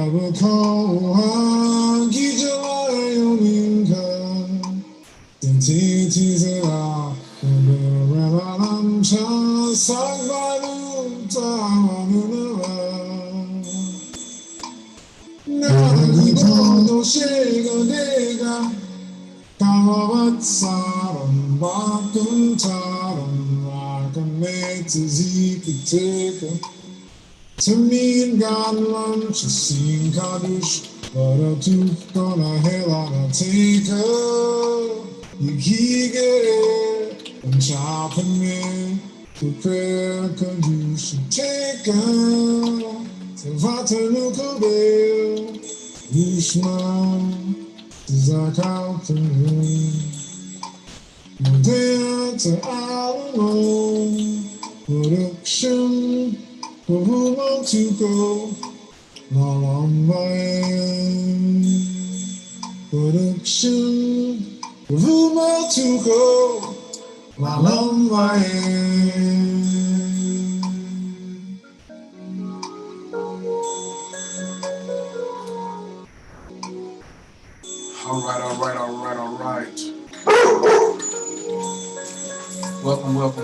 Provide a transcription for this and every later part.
All right.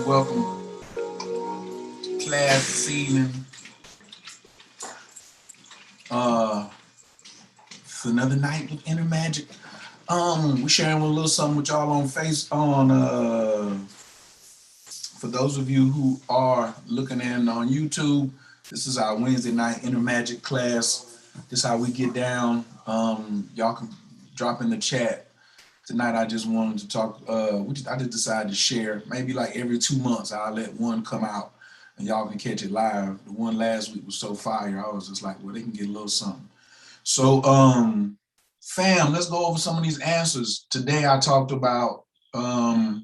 Welcome to class this evening. It's another night with Inner Magic. We're sharing a little something with y'all on for those of you who are looking in on YouTube. This is our Wednesday night Inner Magic class. This is how we get down. Y'all can drop in the chat. Tonight I just wanted to talk, I just decided to share, maybe like every 2 months I'll let one come out and y'all can catch it live. The one last week was so fire, I was just like, well, they can get a little something. So fam, let's go over some of these answers. Today I talked about, the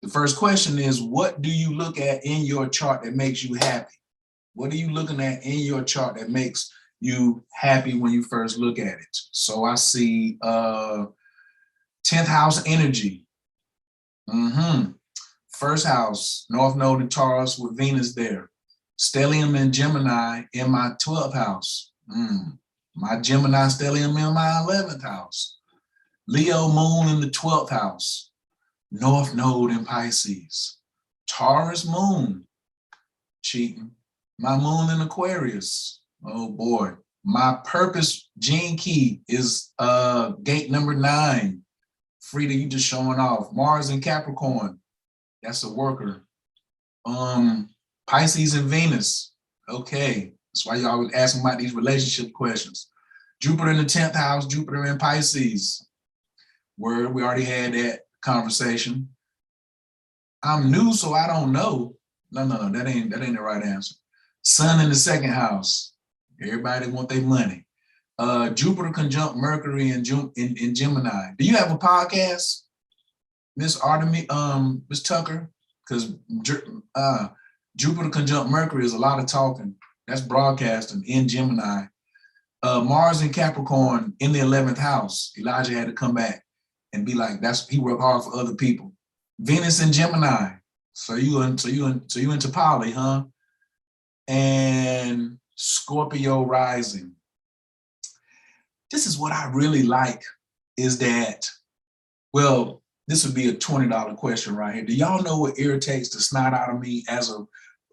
first question is, what do you look at in your chart that makes you happy? What are you looking at in your chart that makes you happy when you first look at it? So I see 10th house energy. First house, North Node in Taurus with Venus there. Stellium and Gemini in my 12th house. My Gemini stellium in my 11th house. Leo moon in the 12th house. North Node in Pisces. Taurus moon, cheating. My moon in Aquarius. Oh boy. My purpose gene key is gate number 9. Frida, you just showing off. Mars and Capricorn, that's a worker. Pisces and Venus, okay. That's why y'all was asking about these relationship questions. Jupiter in the 10th house, Jupiter in Pisces. Word, we already had that conversation. I'm new, so I don't know. No, that ain't the right answer. Sun in the 2nd house. Everybody want their money. Jupiter conjunct Mercury in Gemini. Do you have a podcast, Miss Artemis, Miss Tucker? Because Jupiter conjunct Mercury is a lot of talking. That's broadcasting in Gemini. Mars in Capricorn in the 11th house. Elijah had to come back and be like, he worked hard for other people. Venus in Gemini. So you into poly, huh? And Scorpio rising. This is what I really like, is that, well, this would be a $20 question right here. Do y'all know what irritates the snot out of me as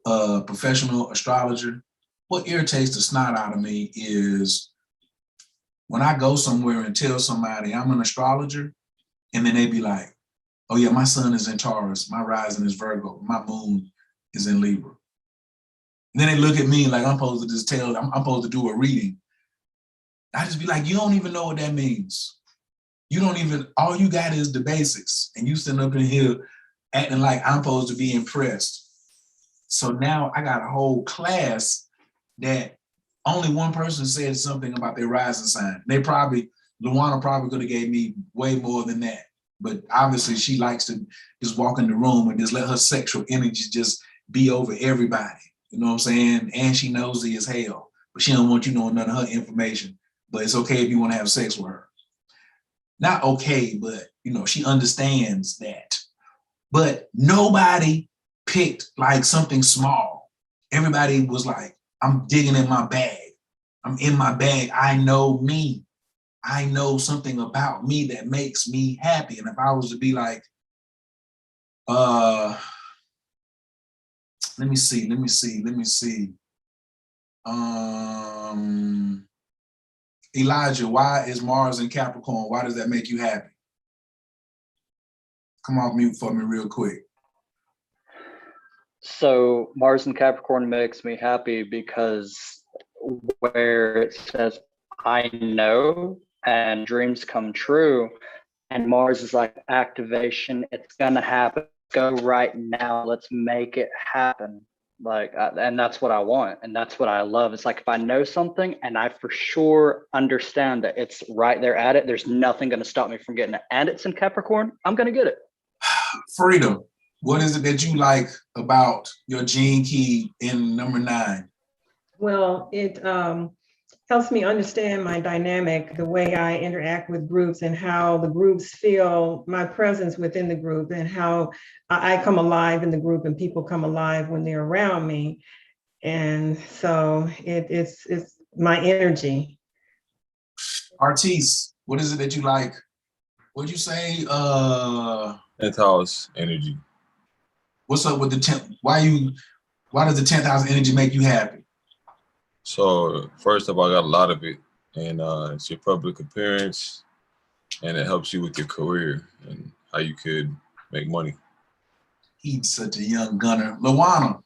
a professional astrologer? What irritates the snot out of me is when I go somewhere and tell somebody I'm an astrologer, and then they be like, oh yeah, my sun is in Taurus, my rising is Virgo, my moon is in Libra. And then they look at me like I'm supposed to just tell them, I'm supposed to do a reading. I just be like, you don't even know what that means. You don't even, all you got is the basics. And you sitting up in here acting like I'm supposed to be impressed. So now I got a whole class that only one person said something about their rising sign. Luana probably could have gave me way more than that. But obviously she likes to just walk in the room and just let her sexual energy just be over everybody. You know what I'm saying? And she nosy as hell, but she don't want you knowing none of her information. But it's okay if you want to have sex with her. Not okay, but she understands that. But nobody picked like something small. Everybody was like, I'm digging in my bag. I'm in my bag. I know me. I know something about me that makes me happy. And if I was to be like, let me see. Elijah, why is Mars in Capricorn? Why does that make you happy? Come off mute for me real quick. So Mars in Capricorn makes me happy because where it says I know and dreams come true, and Mars is like activation, it's gonna happen. Go right now. Let's make it happen. And that's what I want, and that's what I love. It's like if I know something and I for sure understand that it's right there at it, there's nothing going to stop me from getting it. And it's in Capricorn, I'm going to get it. Freedom. What is it that you like about your gene key in number 9? Well, it helps me understand my dynamic, the way I interact with groups and how the groups feel my presence within the group and how I come alive in the group and people come alive when they're around me. And so it's my energy. Artis, what is it that you like? What'd you say? 10th house energy. What's up with the 10th? Why does the 10th house energy make you happy? So first of all, I got a lot of it, and it's your public appearance, and it helps you with your career and how you could make money. He's such a young gunner. Lawana,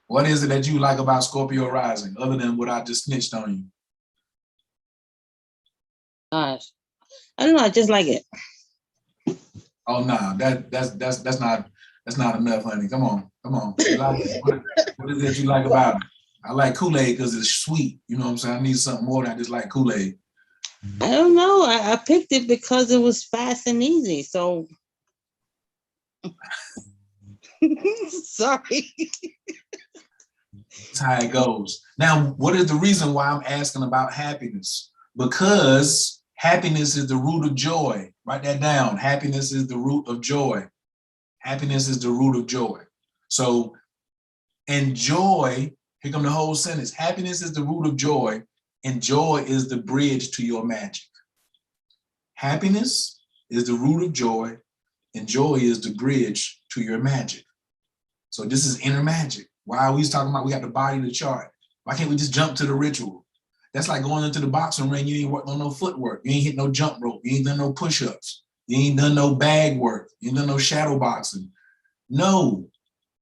what is it that you like about Scorpio rising, other than what I just snitched on you? Gosh, I don't know. I just like it. Oh no, that's not enough, honey. Come on. What is it that you like about it? I like Kool-Aid because it's sweet. You know what I'm saying? I need something more than I just like Kool-Aid. I don't know. I picked it because it was fast and easy. So sorry. That's how it goes. Now, what is the reason why I'm asking about happiness? Because happiness is the root of joy. Write that down. Happiness is the root of joy. Happiness is the root of joy. So, and joy, here come the whole sentence. Happiness is the root of joy, and joy is the bridge to your magic. Happiness is the root of joy, and joy is the bridge to your magic. So this is inner magic. Why are we talking about we got the body to chart? Why can't we just jump to the ritual? That's like going into the boxing ring. You ain't worked on no footwork. You ain't hit no jump rope. You ain't done no push-ups. You ain't done no bag work. You ain't done no shadow boxing. No,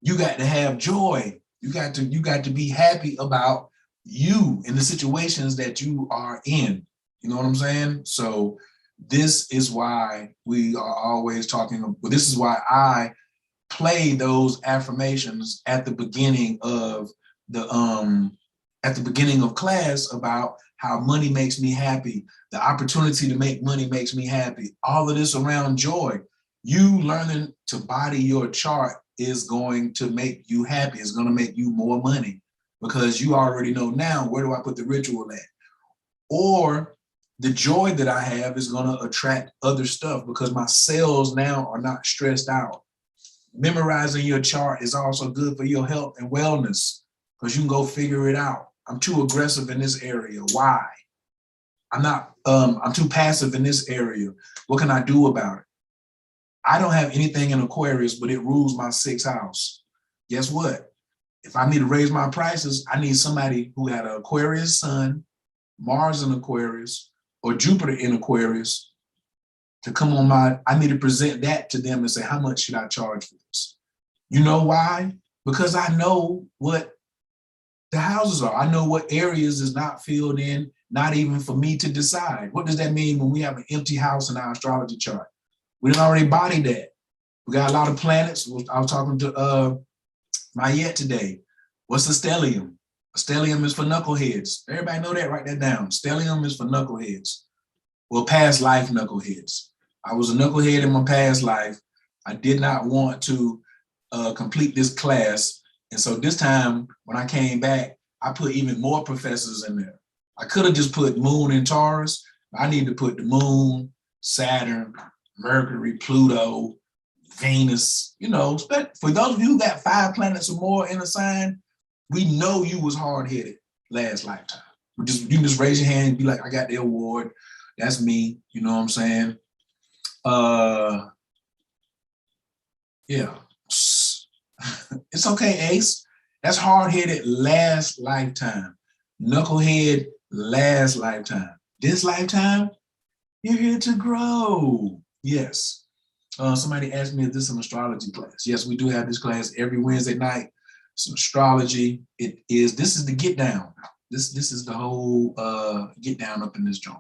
you got to have joy. You got to be happy about you in the situations that you are in. You know what I'm saying? So this is why we are always talking. This is why I play those affirmations at the beginning of class about how money makes me happy, the opportunity to make money makes me happy, all of this around joy. You learning to body your chart is going to make you happy. It's going to make you more money because you already know now, where do I put the ritual at? Or the joy that I have is going to attract other stuff because my cells now are not stressed out. Memorizing your chart is also good for your health and wellness because you can go figure it out. I'm too aggressive in this area. Why? I'm too passive in this area. What can I do about it? I don't have anything in Aquarius, but it rules my 6th house. Guess what? If I need to raise my prices, I need somebody who had an Aquarius sun, Mars in Aquarius, or Jupiter in Aquarius to come on I need to present that to them and say, how much should I charge for this? You know why? Because I know what the houses are. I know what areas is not filled in, not even for me to decide. What does that mean when we have an empty house in our astrology chart? We done already bodied that. We got a lot of planets. I was talking to Mayette today. What's a stellium? A stellium is for knuckleheads. Everybody know that? Write that down. Stellium is for knuckleheads. Well, past life knuckleheads. I was a knucklehead in my past life. I did not want to complete this class. And so this time when I came back, I put even more professors in there. I could have just put Moon and Taurus. I need to put the Moon, Saturn, Mercury, Pluto, Venus, you know. For those of you who got 5 planets or more in a sign, we know you was hard-headed last lifetime. You can just raise your hand and be like, I got the award. That's me. You know what I'm saying? Yeah. It's okay, Ace. That's hard-headed last lifetime. Knucklehead last lifetime. This lifetime, you're here to grow. Yes. Somebody asked me if this is an astrology class. Yes, we do have this class every Wednesday night. It's astrology. This is the get down. This is the whole get down up in this joint.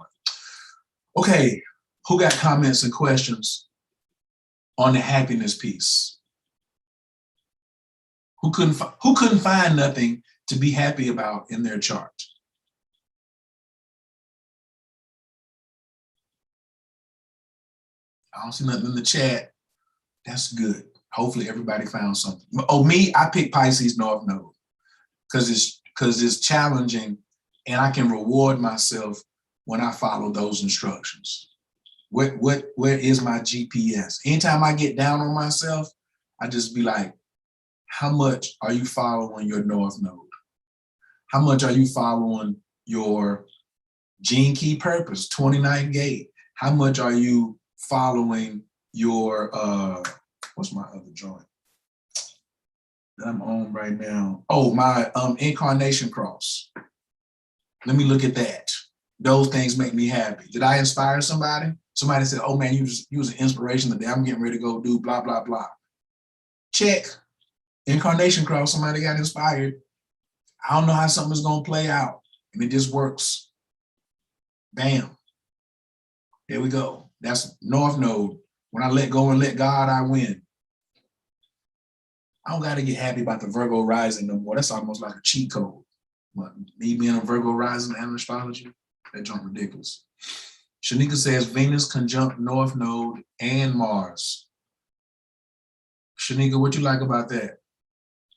Okay, who got comments and questions on the happiness piece? Who couldn't find nothing to be happy about in their chart? I don't see nothing in the chat. That's good. Hopefully everybody found something. Oh, me, I picked Pisces North Node because it's challenging and I can reward myself when I follow those instructions. Where is my GPS? Anytime I get down on myself, I just be like, how much are you following your North Node? How much are you following your gene key purpose, 29th gate? How much are you following your, what's my other joint that I'm on right now? Oh, my incarnation cross. Let me look at that. Those things make me happy. Did I inspire somebody? Somebody said, oh man, you was an inspiration today. I'm getting ready to go do blah, blah, blah. Check. Incarnation cross, somebody got inspired. I don't know how something's gonna play out. And it just works. Bam. There we go. That's North Node. When I let go and let God, I win. I don't gotta get happy about the Virgo rising no more. That's almost like a cheat code. But me being a Virgo rising and astrology, that jump ridiculous. Shanika says Venus conjunct North Node and Mars. Shanika, what you like about that?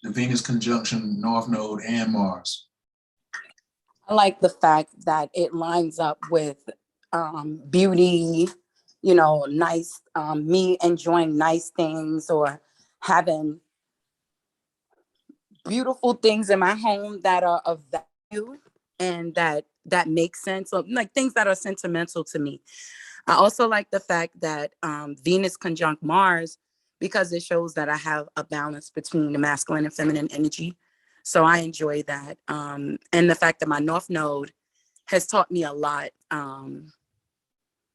The Venus conjunction North Node and Mars. I like the fact that it lines up with beauty, you know, nice, me enjoying nice things or having beautiful things in my home that are of value and that make sense, of like things that are sentimental to me. I also like the fact that Venus conjunct Mars, because it shows that I have a balance between the masculine and feminine energy. So I enjoy that. And the fact that my North Node has taught me a lot in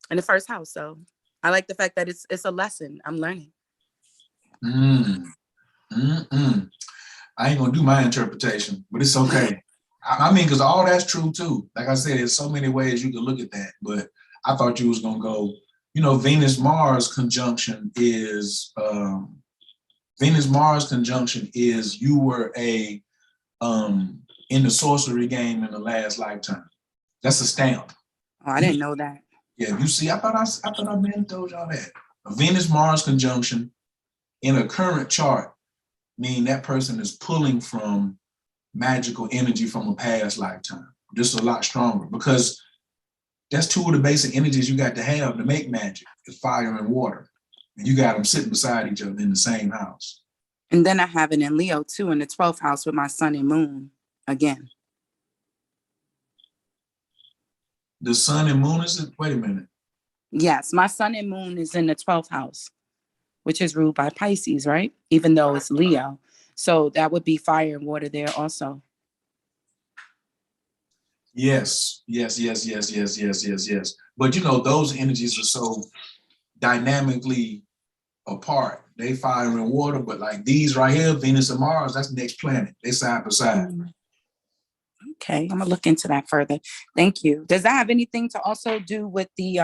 the first house. So I like the fact that it's a lesson I'm learning. I ain't gonna do my interpretation, but it's okay. I mean, because all that's true too. Like I said, there's so many ways you can look at that, but I thought you was gonna go, you know, Venus-Mars conjunction is you were a in the sorcery game in the last lifetime. That's a stamp. Oh, I didn't know that. Yeah, you see, I thought I may have told y'all that. A Venus-Mars conjunction in a current chart mean that person is pulling from magical energy from a past lifetime, just a lot stronger, because that's two of the basic energies you got to have to make magic, is fire and water. And you got them sitting beside each other in the same house. And then I have it in Leo too, in the 12th house with my sun and moon again. The sun and moon is, wait a minute. Yes, my sun and moon is in the 12th house, which is ruled by Pisces, right? Even though it's Leo. So that would be fire and water there also. Yes. But you know, those energies are so dynamically apart. They fire and water, but like these right here, Venus and Mars, that's the next planet. They side by side. Okay, I'm gonna look into that further. Thank you. Does that have anything to also do with the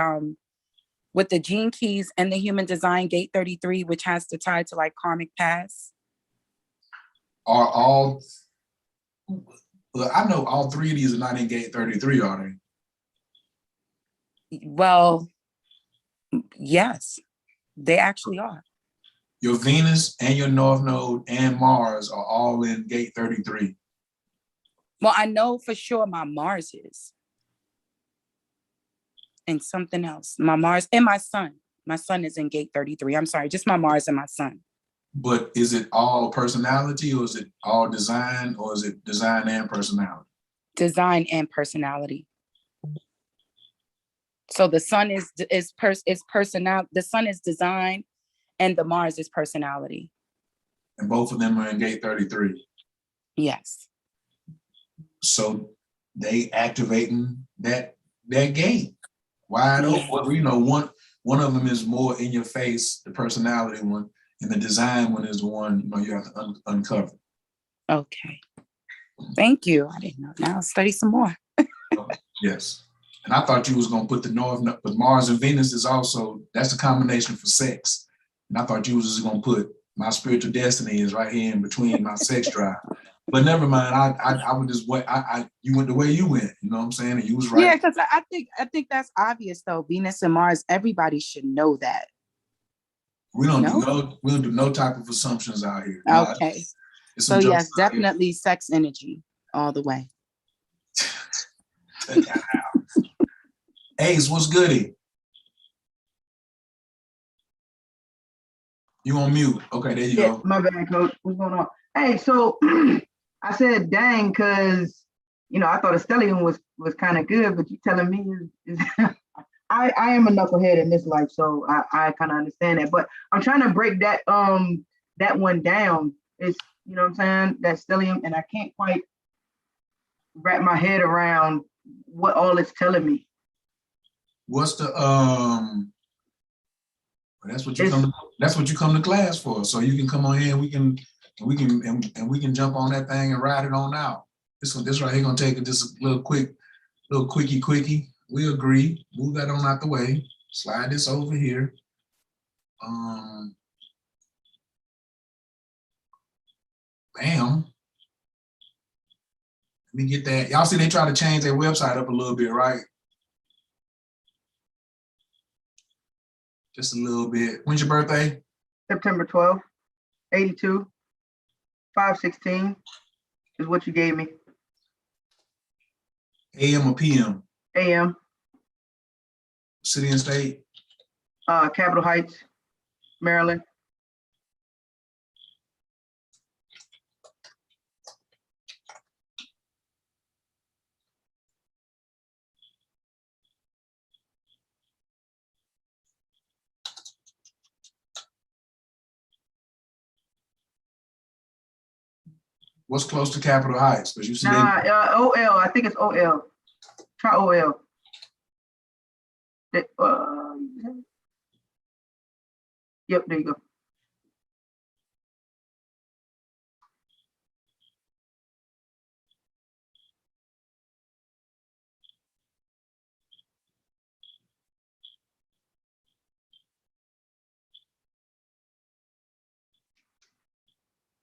gene keys and the human design gate 33, which has to tie to like karmic past? Are all, well, I know all three of these are not in gate 33, are they? Well, yes, they actually are. Your Venus and your North Node and Mars are all in gate 33. Well, I know for sure my Mars is. And something else. My Mars and my sun. My sun is in gate 33. I'm sorry, just my Mars and my sun. But is it all personality, or is it all design, or is it design and personality? Design and personality. So the sun is personality. The sun is design, and the Mars is personality. And both of them are in gate 33. Yes. So they activating that gate wide open. Well, you know, one of them is more in your face, the personality one, and the design one is the one, you know, you have to uncover. Okay. Thank you. I didn't know. Now I'll study some more. Yes. And I thought you was gonna put the North, but Mars and Venus is also, that's the combination for sex. And I thought you was just gonna put my spiritual destiny is right here in between my sex drive. But never mind. I would just wait. You went the way you went. You know what I'm saying? And you was right. Yeah, because I think that's obvious though. Venus and Mars, everybody should know that. We don't do no type of assumptions out here. Okay. So yes, definitely sex energy all the way. Ace, what's goody? You on mute? Okay, there you go. My bad, coach. What's going on? Hey, so I said, dang, because I thought a stellium was kind of good, but you telling me is I am a knucklehead in this life, so I kind of understand that. But I'm trying to break that one down. It's you know what I'm saying, that stellium, and I can't quite wrap my head around what all it's telling me. What's the that's what you come to class for. So you can come on here and we can jump on that thing and ride it on out. This right here gonna take just a little quickie. We agree. Move that on out the way. Slide this over here. Bam. Let me get that. Y'all see they try to change their website up a little bit, right? Just a little bit. When's your birthday? September 12th, 82, 5/16 is what you gave me. AM or PM? AM. City and state? Capitol Heights, Maryland. What's close to Capitol Heights? Because you see OL. I think it's OL. Try OL. Yep, there you go.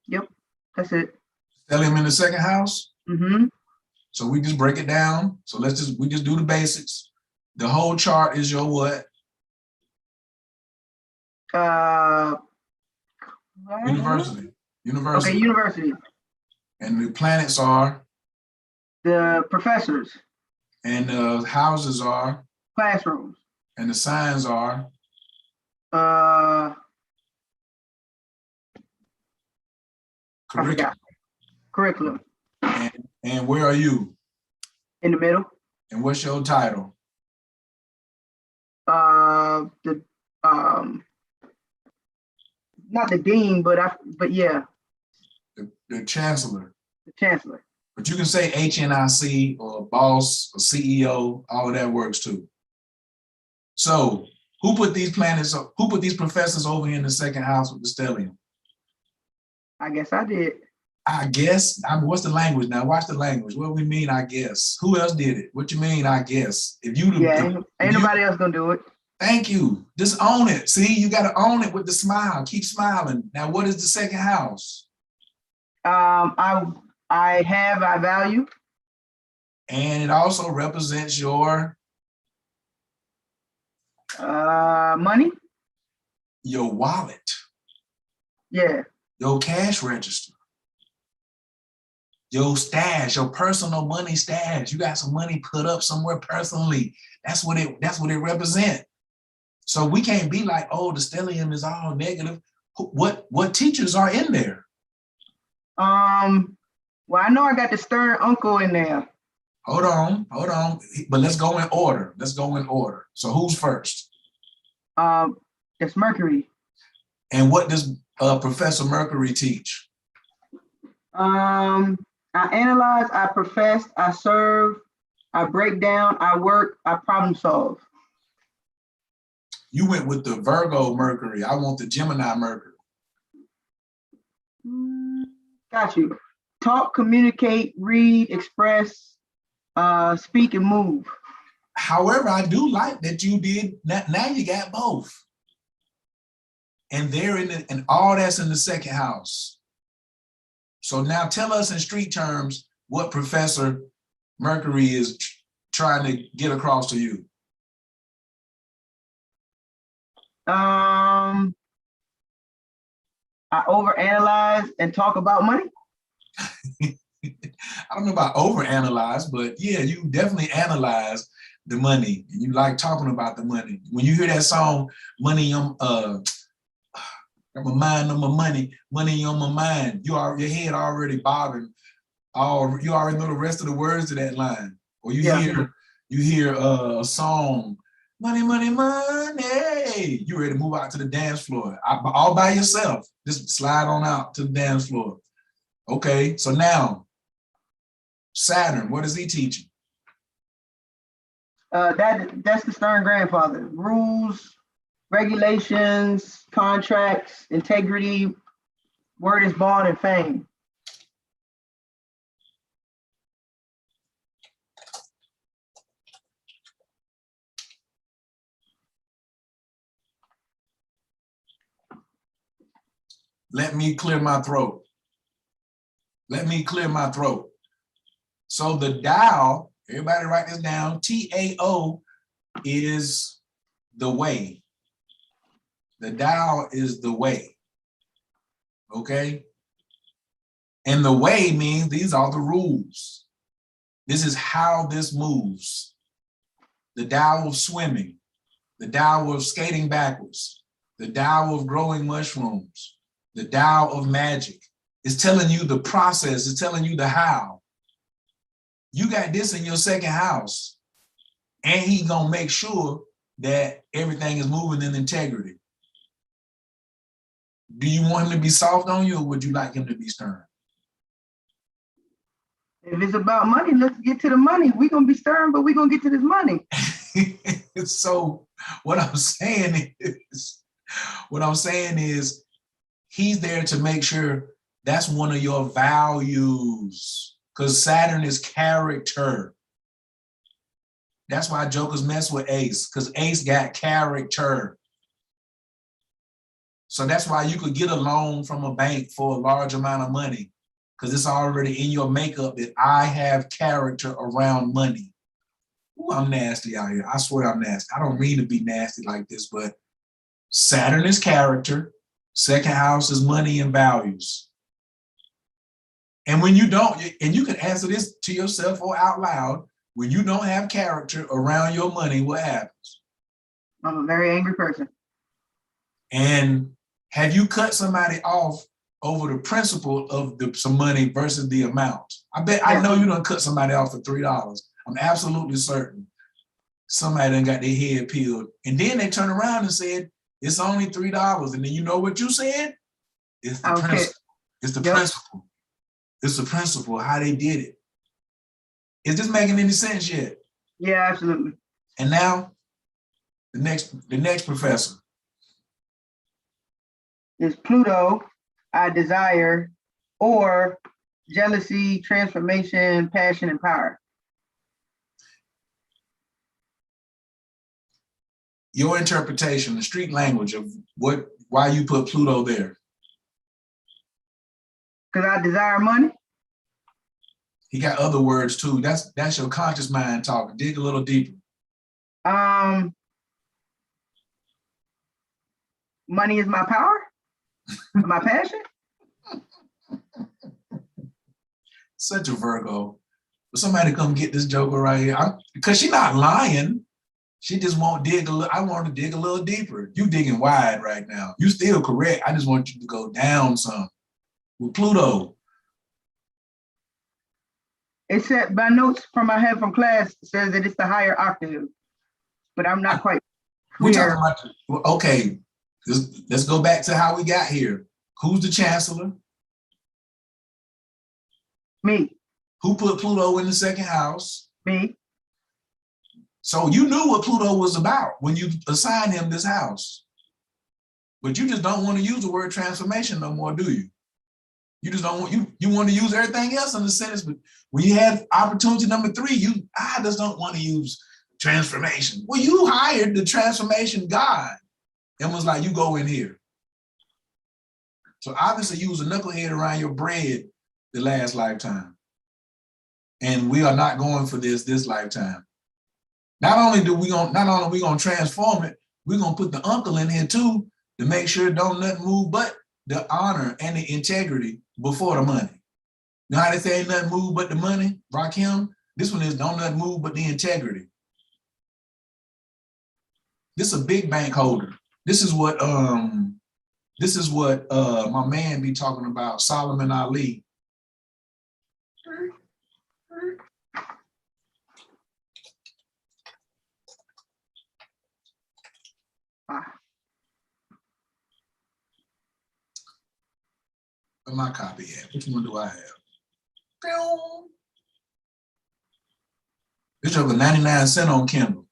Yep, that's it. stellium in the second house. Mm-hmm. So we just break it down. So we just do the basics. The whole chart is your what? University. Okay, university. And the planets are? The professors. And the houses are? Classrooms. And the signs are? Curriculum. And where are you? In the middle. And what's your title? Not the dean, but yeah. The chancellor. The chancellor. But you can say HNIC or boss or CEO, all of that works too. So who put these professors over in the second house with the stellium? I guess I did. I guess. What's the language now? Watch the language. What we mean, I guess. Who else did it? What you mean, I guess? Ain't nobody else gonna do it. Thank you. Just own it. See, you got to own it with the smile. Keep smiling. Now, what is the second house? I value. And it also represents your money. Your wallet. Yeah. Your cash register. Your stash, your personal money stash. You got some money put up somewhere personally. That's what it represents. So we can't be like, oh, the stellium is all negative. What teachers are in there? Well, I know I got the stern uncle in there. Hold on. But let's go in order. So who's first? It's Mercury. And what does Professor Mercury teach? I analyze, I profess, I serve, I break down, I work, I problem solve. You went with the Virgo Mercury. I want the Gemini Mercury. Got you. Talk, communicate, read, express, speak, and move. However, I do like that you did that. Now you got both. And they're and all that's in the second house. So now tell us in street terms what Professor Mercury is trying to get across to you. I overanalyze and talk about money. I don't know about overanalyze, but yeah, you definitely analyze the money and you like talking about the money. When you hear that song, money on my mind on my money, money on my mind, your head already bobbing. You already know the rest of the words to that line. Or you hear a song, money, money, money. You ready to move out to the dance floor all by yourself. Just slide on out to the dance floor. Okay, so now Saturn, what is he teaching? That's the stern grandfather. Rules, regulations, contracts, integrity, word is bond, and fame. Let me clear my throat. So the Tao, everybody write this down, T-A-O is the way. The Tao is the way, okay? And the way means these are the rules. This is how this moves. The Tao of swimming, the Tao of skating backwards, the Tao of growing mushrooms, the Tao of magic. It's telling you the process, it's telling you the how. You got this in your second house, and he's gonna make sure that everything is moving in integrity. Do you want him to be soft on you, or would you like him to be stern? If it's about money, let's get to the money. We're gonna be stern, but we're gonna get to this money. So what I'm saying is he's there to make sure that's one of your values, because Saturn is character. That's why jokers mess with Ace, because Ace got character. So that's why you could get a loan from a bank for a large amount of money, because it's already in your makeup that I have character around money. Ooh, I'm nasty out here. I swear I'm nasty. I don't mean to be nasty like this, but Saturn is character. Second house is money and values. And when you don't, and you can answer this to yourself or out loud, when you don't have character around your money, what happens? I'm a very angry person. And have you cut somebody off over the principle of some money versus the amount? I know you done cut somebody off for $3. I'm absolutely certain somebody done got their head peeled. And then they turn around and said, it's only $3. And then you know what you said? It's the principle. It's the principle. It's the principle, how they did it. Is this making any sense yet? Yeah, absolutely. And now, the next professor. Is Pluto, I desire, or jealousy, transformation, passion, and power. Your interpretation, the street language of why you put Pluto there. Because I desire money. He got other words too. That's your conscious mind talking. Dig a little deeper. Money is my power, my passion. Such a Virgo. But somebody come get this joker right here. Because she's not lying. She just won't dig a little. I want to dig a little deeper. You digging wide right now. You still correct. I just want you to go down some. With Pluto. It said, my notes from I have from class says that it's the higher octave, but I'm not quite We're clear. talking about, okay, let's go back to how we got here. Who's the chancellor? Me, Who put Pluto in the second house? me. So you knew what Pluto was about when you assigned him this house. But you just don't want to use the word transformation no more, do you? You just don't want, you want to use everything else in the sentence, but when you had opportunity number 3, I just don't want to use transformation. Well, you hired the transformation God and was like, you go in here. So obviously you was a knucklehead around your bread the last lifetime. And we are not going for this lifetime. Not only we gonna transform it, we're gonna put the uncle in here too to make sure don't nothing move but the honor and the integrity before the money. You know how they say ain't nothing move but the money, Rakim? This one is don't nothing move but the integrity. This is a big bank holder. This is what my man be talking about, Solomon Ali. Where my copy at? Which one do I have? This is 99 cents on Kindle.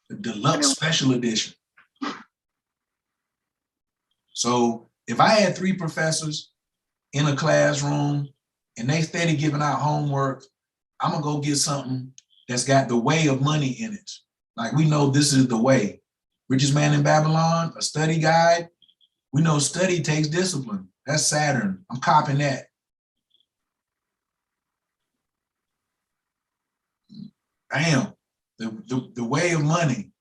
The deluxe special edition. So if I had 3 professors in a classroom and they steady giving out homework, I'm gonna go get something that's got the way of money in it. Like we know this is the way. Richest Man in Babylon, a study guide. We know study takes discipline. That's Saturn. I'm copying that. Bam. The way of money.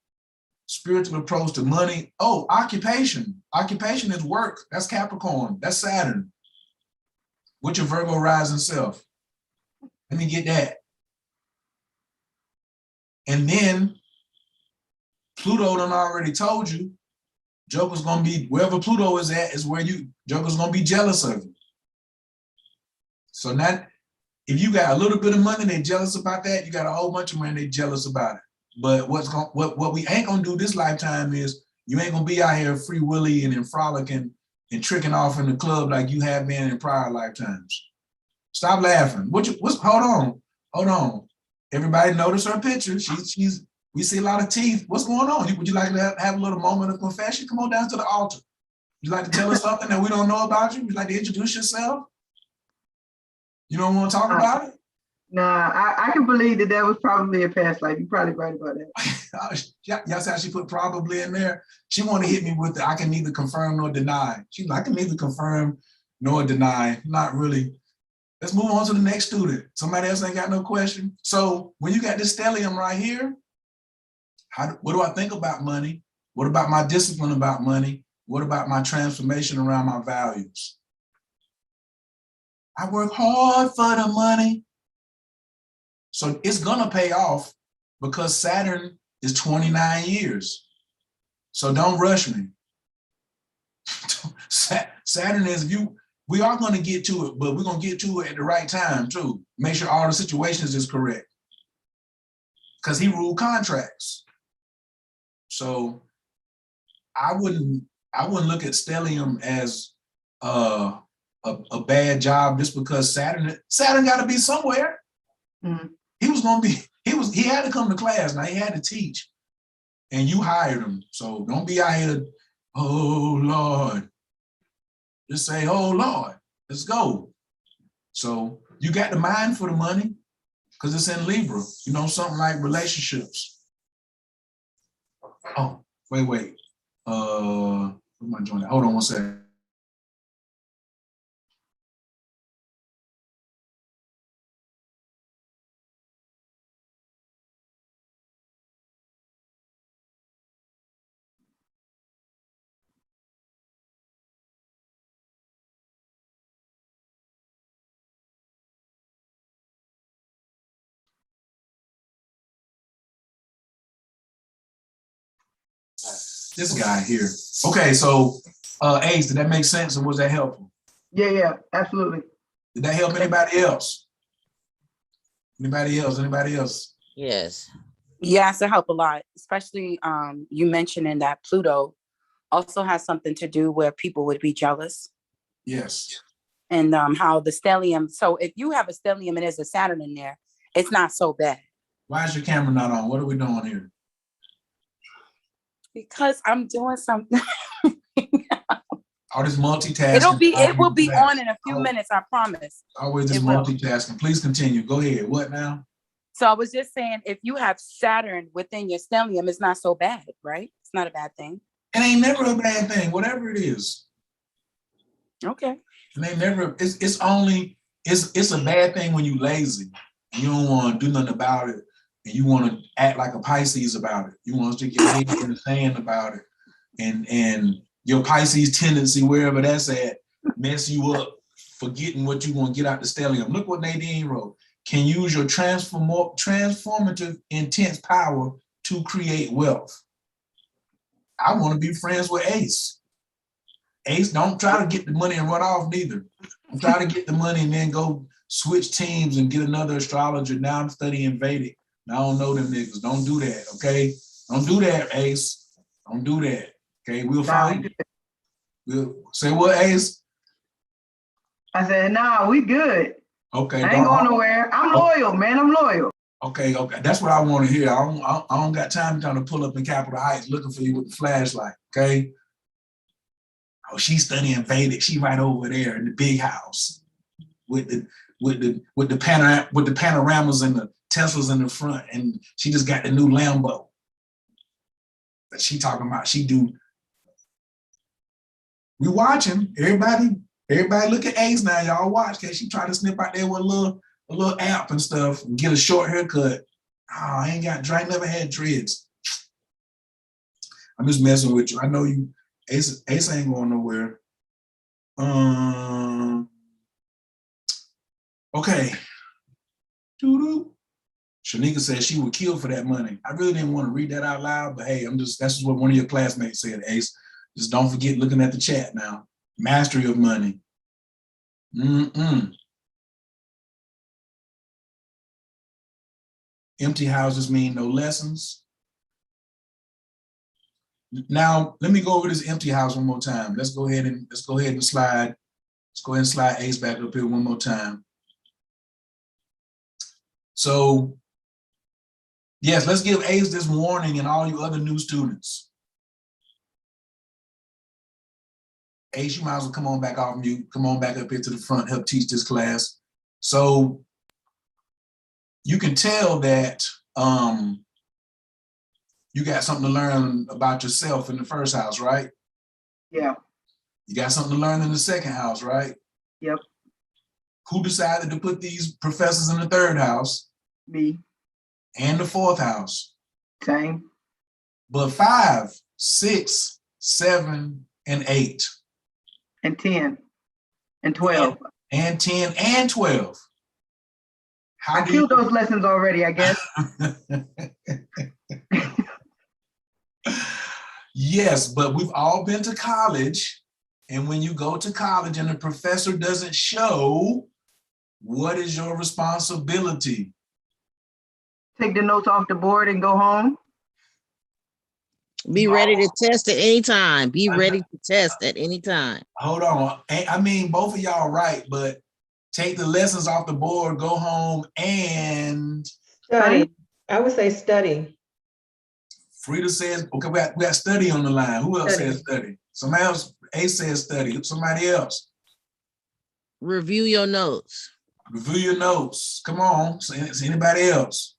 Spiritual approach to money. Oh, occupation. Occupation is work. That's Capricorn. That's Saturn. What's your Virgo rising self? Let me get that. And then Pluto done already told you, Joker's gonna be, wherever Pluto is at is where Joker's gonna be jealous of you. So now, if you got a little bit of money, they jealous about that. You got a whole bunch of money, they jealous about it. But what we ain't gonna do this lifetime is you ain't gonna be out here free willy and frolicking and tricking off in the club like you have been in prior lifetimes. Stop laughing. Hold on. Everybody notice her picture. We see a lot of teeth. What's going on? Would you like to have a little moment of confession? Come on down to the altar. Would you like to tell us something that we don't know about you? Would you like to introduce yourself? You don't want to talk about it? Nah, I can believe that was probably a past life. You're probably right about that. Y'all see how she put probably in there? She want to hit me with I can neither confirm nor deny. I can neither confirm nor deny. Not really. Let's move on to the next student. Somebody else ain't got no question. So when you got this stellium right here, what do I think about money? What about my discipline about money? What about my transformation around my values? I work hard for the money. So it's gonna pay off because Saturn is 29 years. So don't rush me. Saturn is, we are gonna get to it, but we're gonna get to it at the right time too. Make sure all the situations is correct. Because he ruled contracts. So I wouldn't look at stellium as a bad job just because Saturn got to be somewhere. Mm-hmm. He had to come to class. Now he had to teach, and you hired him. So don't be out here, oh Lord. Just say, oh Lord, let's go. So you got the mind for the money because it's in Libra. You know, something like relationships. Oh, wait. Where am I joining? Hold on one second. This guy here. Okay, so Ace, did that make sense or was that helpful? Yeah, absolutely. Did that help anybody else? Anybody else? Anybody else? Yes. Yeah, it's to help a lot, especially you mentioning that Pluto also has something to do where people would be jealous. Yes. And how the stellium, so if you have a stellium and there's a Saturn in there, it's not so bad. Why is your camera not on? What are we doing here? Because I'm doing something. All this multitasking. It will be on in a few minutes, I promise. Always this multitasking. Please continue. Go ahead. What now? So I was just saying, if you have Saturn within your stellium, it's not so bad, right? It's not a bad thing. It ain't never a bad thing, whatever it is. Okay. It ain't never, it's only, it's a bad thing when you lazy. You don't want to do nothing about it. And you want to act like a Pisces about it. You want to stick your head in the sand about it. And your Pisces tendency, wherever that's at, mess you up, forgetting what you want to get out the stellium. Look what Nadine wrote. Can use your transformative intense power to create wealth. I want to be friends with Ace. Ace, don't try to get the money and run off neither. Don't try to get the money and then go switch teams and get another astrologer. Now I'm studying Vedic. Now I don't know them niggas. Don't do that, okay? Don't do that, Ace. Don't do that, okay? We'll find you. We'll say what, Ace? I said, nah, we good. Okay. I ain't going nowhere. I'm loyal, man. I'm loyal. Okay. That's what I want to hear. I don't got time to pull up in Capitol Heights looking for you with the flashlight, okay? Oh, she's studying Vedic. She right over there in the big house with the panoramas and the Teslas in the front, and she just got the new Lambo. But she talking about she do. We watching everybody. Everybody look at Ace now. Y'all watch, cause she try to snip out there with a little app and stuff and get a short haircut. Oh, I ain't never had dreads. I'm just messing with you. I know you. Ace ain't going nowhere. Okay. Shanika said she would kill for that money. I really didn't want to read that out loud, but hey, that's just what one of your classmates said, Ace. Just don't forget looking at the chat now. Mastery of money. Empty houses mean no lessons. Now, let me go over this empty house one more time. Let's go ahead and slide. Let's go ahead and slide Ace back up here one more time. So, yes, let's give Ace this warning and all you other new students. Ace, you might as well come on back off mute. Come on back up here to the front, help teach this class. So, you can tell that you got something to learn about yourself in the first house, right? Yeah. You got something to learn in the second house, right? Yep. Who decided to put these professors in the third house? Me. And the fourth house? Same. But 5, 6, 7, and 8. And 10. And 12. And 10 and 12. I killed those lessons already, I guess. Yes, but we've all been to college. And when you go to college and the professor doesn't show, what is your responsibility? Take the notes off the board and go home. Be ready to test at any time. Be ready to test at any time. Hold on. I mean, both of y'all right, but take the lessons off the board, go home, and study. I would say study. Frida says, okay, we got study on the line. Who else says study? Somebody else, Ace says study. Somebody else. Review your notes. Review your notes. Come on. Is anybody else?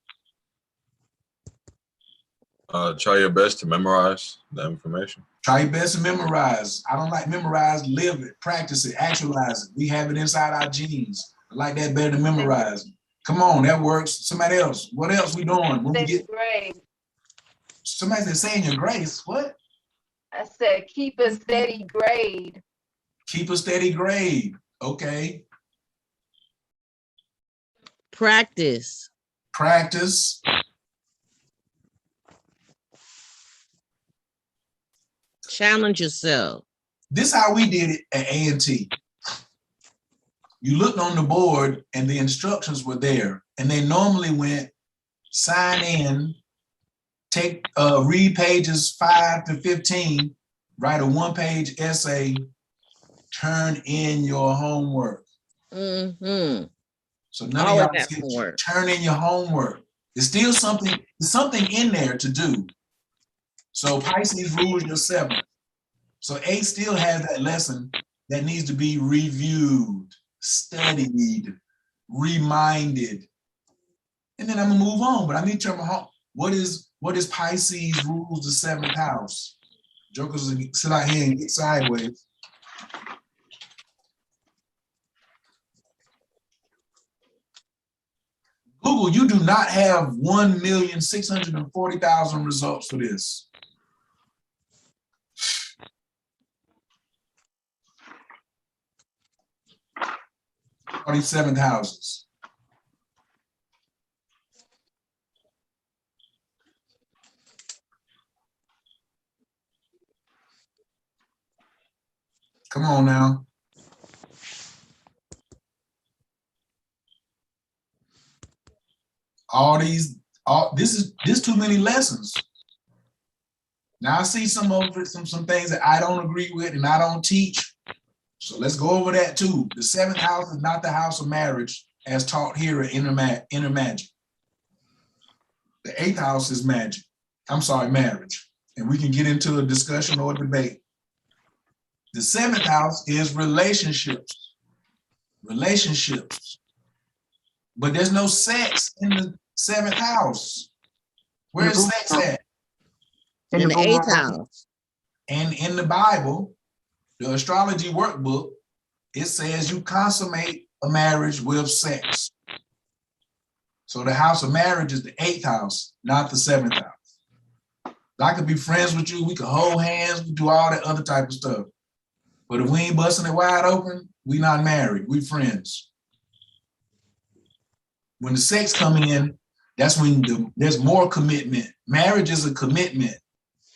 Try your best to memorize the information. Try your best to memorize. I don't like memorize, live it, practice it, actualize it. We have it inside our genes. I like that better than memorizing. Come on, that works. Somebody else. What else we doing? When we get grade. Somebody said saying your grace. What? I said keep a steady grade. Keep a steady grade. Okay. Practice. Practice. Challenge yourself. This is how we did it at A&T. You looked on the board and the instructions were there. and they normally went sign in, read pages 5 to 15, write a 1-page essay, turn in your homework. Mm-hmm. So none Always of y'all got homework. turn in your homework. There's still something in there to do. So Pisces rules your 7th. So 8 still has that lesson that needs to be reviewed, studied, reminded. And then I'm gonna move on, but I need to turn my home. What is Pisces rules the 7th house? Jokers sit out here and get sideways. Google, you do not have 1,640,000 results for this. All these 7th houses. Come on now. This is too many lessons. Now I see some things that I don't agree with and I don't teach. So let's go over that too. The 7th house is not the house of marriage as taught here at Inner Magic. The 8th house is marriage. And we can get into a discussion or a debate. The 7th house is relationships. But there's no sex in the 7th house. Where's sex at? In the 8th house. And in the Bible, the astrology workbook, it says you consummate a marriage with sex. So the house of marriage is the 8th house, not the 7th house. I could be friends with you, we could hold hands, we do all that other type of stuff. But if we ain't busting it wide open, we not married, we friends. When the sex come in, that's when there's more commitment. Marriage is a commitment.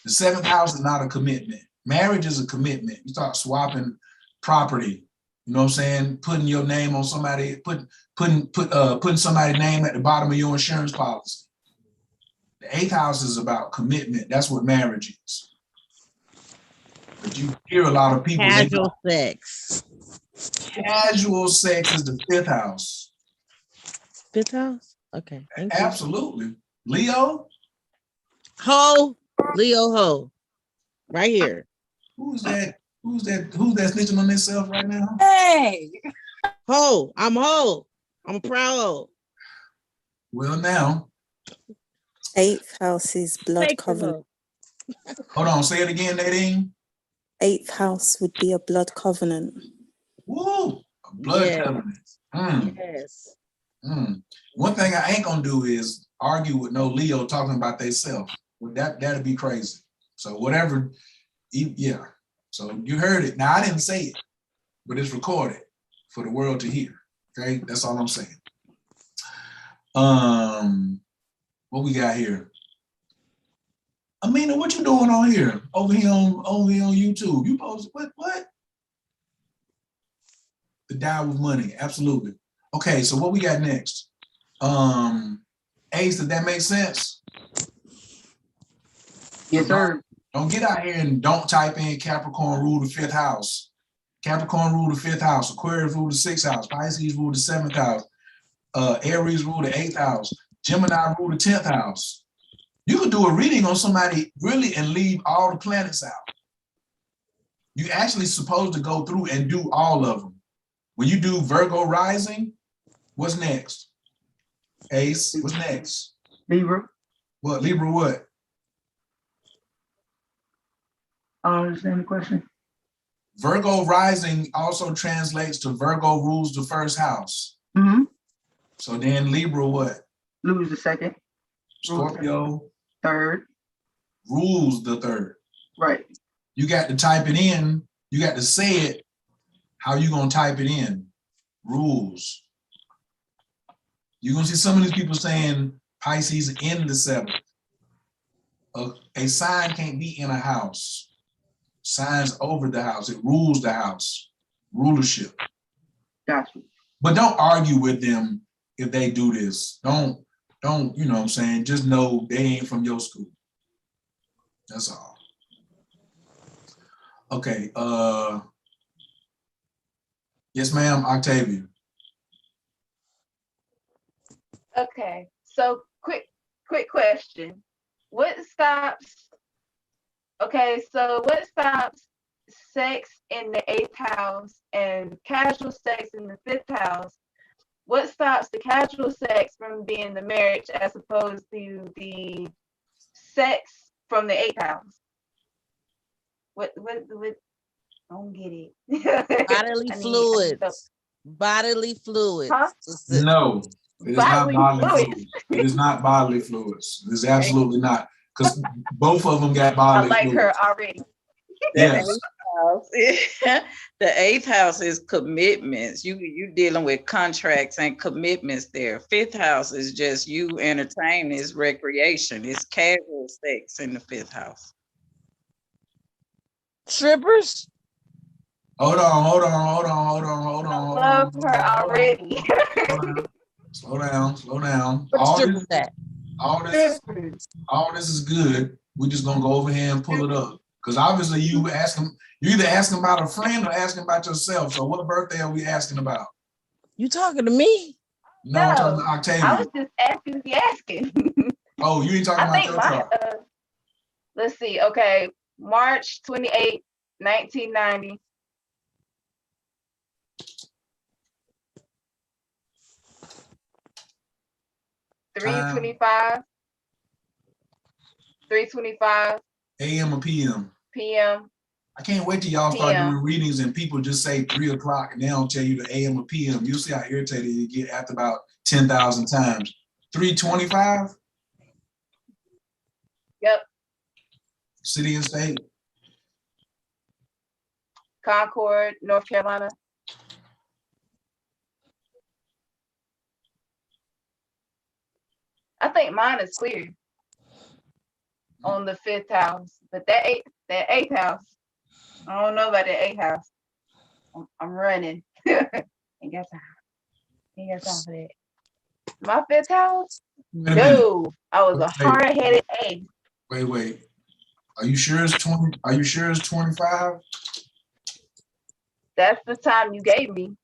The 7th house is not a commitment. Marriage is a commitment. You start swapping property. You know what I'm saying? Putting your name on somebody, putting somebody's name at the bottom of your insurance policy. The 8th house is about commitment. That's what marriage is. But you hear a lot of people. Casual sex. Casual sex is the 5th house. 5th house? Okay. Absolutely. Leo? Ho. Leo ho. Right here. Who's that snitching on themselves right now? Hey. Ho. I'm ho. I'm a proud ho. Well, now. 8th house is blood covenant. Hold on, say it again, Nadine. 8th house would be a blood covenant. Woo, a blood covenant. Yes. One thing I ain't gonna do is argue with no Leo talking about themselves. Well, that'd be crazy. So whatever, yeah. So you heard it. Now I didn't say it, but it's recorded for the world to hear. Okay, that's all I'm saying. What we got here? Amina, what you doing on here? Over here on YouTube. You post what? The Dial with Money, absolutely. Okay, so what we got next? Ace, did that make sense? Yes, sir. Don't get out here and don't type in Capricorn rule the 5th house. Capricorn rule the 5th house. Aquarius rule the 6th house. Pisces rule the 7th house. Aries rule the 8th house. Gemini rule the 10th house. You could do a reading on somebody really and leave all the planets out. You're actually supposed to go through and do all of them. When you do Virgo rising, what's next? Ace, what's next? Libra. What, Libra what? I don't understand the question. Virgo rising also translates to Virgo rules the 1st house. Mm-hmm. So then Libra what? Lose the 2nd. Scorpio 3rd. Rules the 3rd. Right. You got to type it in. You got to say it. How you gonna type it in? Rules. You're gonna see some of these people saying Pisces in the 7th. A sign can't be in a house. Signs over the house. It rules the house. Rulership. Gotcha. But don't argue with them if they do this. Don't, you know what I'm saying? Just know they ain't from your school. That's all. Okay. Yes, ma'am, Octavia. Okay, so quick question. What stops sex in the 8th house and casual sex in the 5th house? What stops the casual sex from being the marriage as opposed to the sex from the 8th house? What I don't get it. Bodily fluids. Bodily fluids. Huh? No, it is not bodily fluids. It is not bodily fluids. It is absolutely not. Because both of them got I bodily like fluids. her already. Yes. The 8th house is commitments. You dealing with contracts and commitments there. 5th house is just you entertain, it's recreation, it's casual sex in the 5th house. Strippers? Hold on. I love her already. Slow down. What All strippers that? this is good. We're just gonna go over here and pull it up. Because obviously you either asking about a friend or asking about yourself. So what birthday are we asking about? You talking to me? No, I'm talking to Octavia. I was just asking. Oh, you ain't talking about your chart. Let's see. Okay, March 28, 1990. Time. 3:25 AM or PM? PM. I can't wait till y'all start doing readings and people just say 3 o'clock and they don't tell you the AM or PM. You'll see how irritated you get after about 10,000 times. 3:25? Yep. City and state? Concord, North Carolina. I think mine is clear on the 5th house, but that 8th house, I don't know about that 8th house. I'm running. Ain't got time for that. My 5th house? No, I was a hard-headed egg. Wait. Are you sure it's 20? Are you sure it's 25? That's the time you gave me.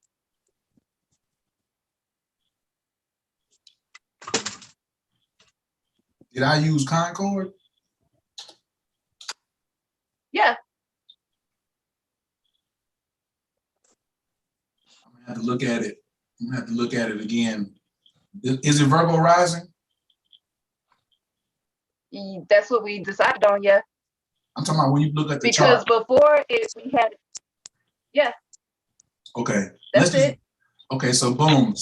Did I use Concord? Yeah. I'm gonna have to look at it. I'm gonna have to look at it again. Is it Virgo rising? That's what we decided on, yeah. I'm talking about when you look at the chart. Because before we had, yeah. Okay. That's it. Okay, so boom,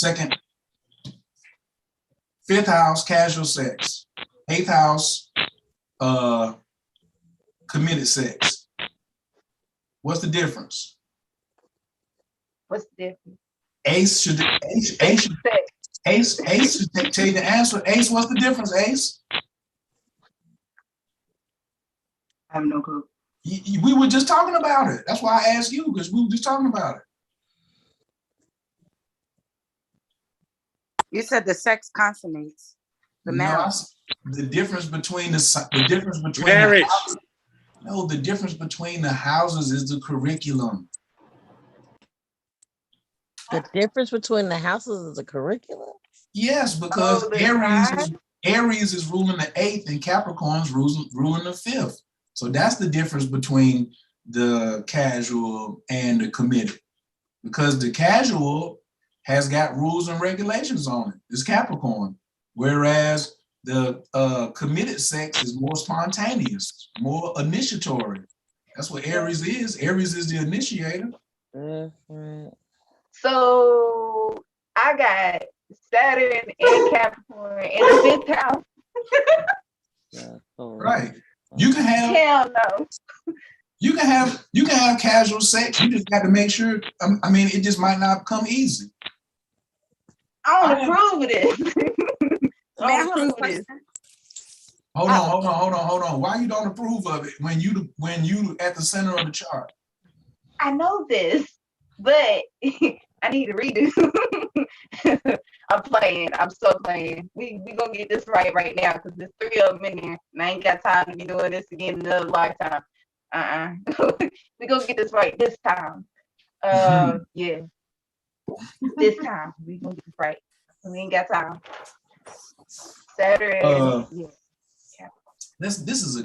5th house, casual sex. 8th house, committed sex. What's the difference? What's the difference? Ace should tell you the answer. Ace, what's the difference, Ace? I have no clue. We were just talking about it. That's why I asked you, because we were just talking about it. You said the sex consummates the marriage. The difference between the difference between the houses is the curriculum. The difference between the houses is the curriculum? Yes, because Aries is ruling the 8th and Capricorn's ruling the 5th. So that's the difference between the casual and the committed. Because the casual has got rules and regulations on it. It's Capricorn. Whereas the committed sex is more spontaneous, more initiatory. That's what Aries is. Aries is the initiator. So I got Saturn and Capricorn in the 5th house. Right. You can have hell no. You can have casual sex. You just got to make sure. I mean, it just might not come easy. I don't approve of this. Hold on. Why you don't approve of it when you at the center of the chart? I know this, but I need to redo. I'm playing. I'm so playing. We gonna get this right now because there's 3 of them in there, and I ain't got time to be doing this again in another lifetime. We gonna get this right this time. Yeah, this time we gonna get this right. We ain't got time. Saturn. Yeah. This is a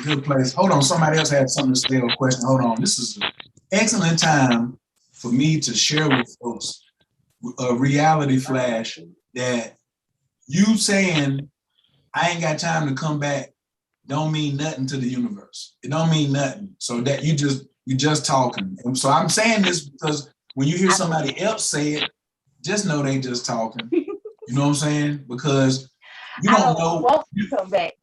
good place. Hold on, somebody else had something to say or a question. Hold on. This is an excellent time for me to share with folks a reality flash that you saying I ain't got time to come back don't mean nothing to the universe. It don't mean nothing. So that you just talking. And so I'm saying this because when you hear somebody else say it, just know they just talking. You know what I'm saying? Because you don't know. Want to come back.